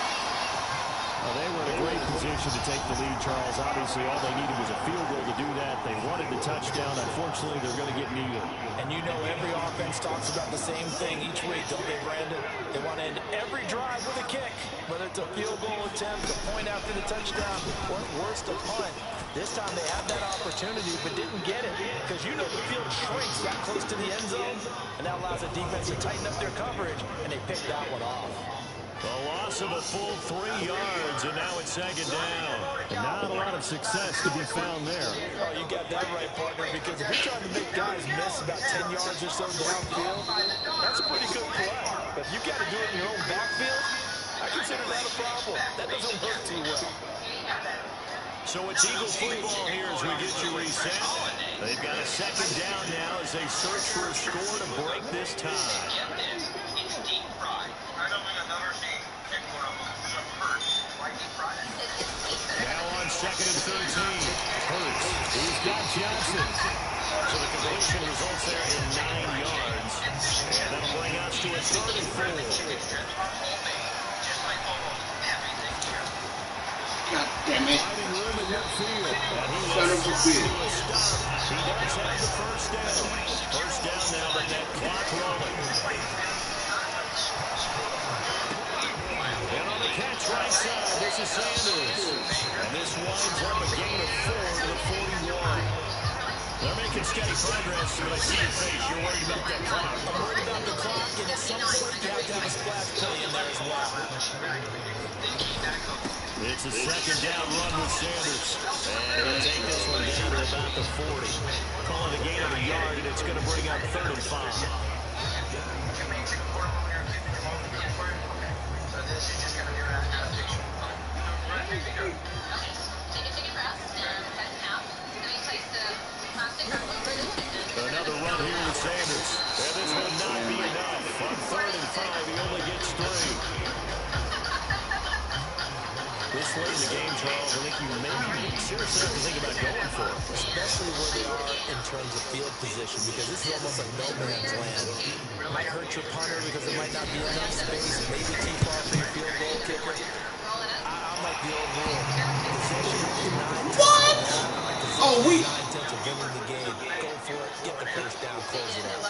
S3: Well, they were in a great position to take the lead, Charles. Obviously, all they needed was a field goal to do that. They wanted the touchdown. Unfortunately, they're going to get neither.
S4: And you know every offense talks about the same thing each week, don't they, Brandon? They want to end every drive with a kick, whether it's a field goal attempt, a point after the touchdown, or worse, a punt. This time they had that opportunity but didn't get it because you know the field shrinks that close to the end zone, and that allows the defense to tighten up their coverage, and they picked that one off.
S3: A loss of a full 3 yards, and now it's second down. And not a lot of success to be found there.
S4: Oh, you got that right, partner, because if you're trying to make guys miss about 10 yards or so downfield, that's a pretty good play. But if you got to do it in your own backfield, I consider that a problem. That doesn't work too well.
S3: So it's Eagle football here as we get you reset. They've got a second down now as they search for a score to break this tie. Now on second and 13. Hurts. He's got Johnson. So the completion results there in 9 yards. And that'll bring us to a 3rd and 4.
S1: God damn it.
S3: Finding room in midfield. And he
S1: Son of a bitch.
S3: He does have the first down. First down now, but that clock rolling. And on the catch right side, this is Sanders. And this winds up a gain of 4 to the 41. They're making steady progress, but I see your face. You're worried about that clock.
S4: I'm worried about the clock, and at some point you have to have a splash play in there as well.
S3: It's a second down run with Sanders. And he'll take this one down to about the 40. Calling a gain of a yard, and it's going to bring up 3rd and 5. Another run here with Sanders. And this will not be enough. On 3rd and 5, he only gets 3. This late in the game, Charles, I think you maybe seriously have to think about going for it.
S4: Especially where they are in terms of field position, because this is almost a no-man's land. It might hurt your punter because there might not be enough space, maybe too far for your field goal kicker. I'm like the old rule. Possession is 9 tenths.
S1: Oh, we.
S4: 9 tenths of winning the game. Go for it, get the first down, close it out.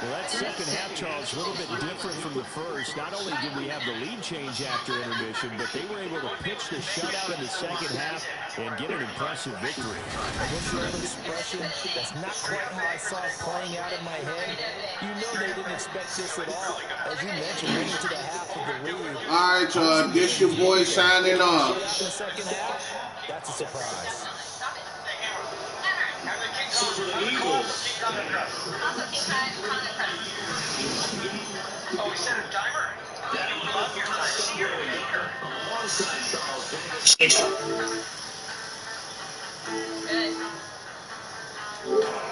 S3: Well, that second half, Charles, a little bit different from the first. Not only did we have the lead change after intermission, but they were able to pitch the shutout in the second half and get an impressive victory.
S4: What's the old expression? That's not quite how I saw it playing out in my head. You know they didn't expect this at all. As you mentioned, heading to the half of the league.
S1: All right, y'all. This your boy signing off.
S4: In the second half, that's a surprise.
S6: Oh, we set a timer? Daddy, love your touch. You're a maker. Good.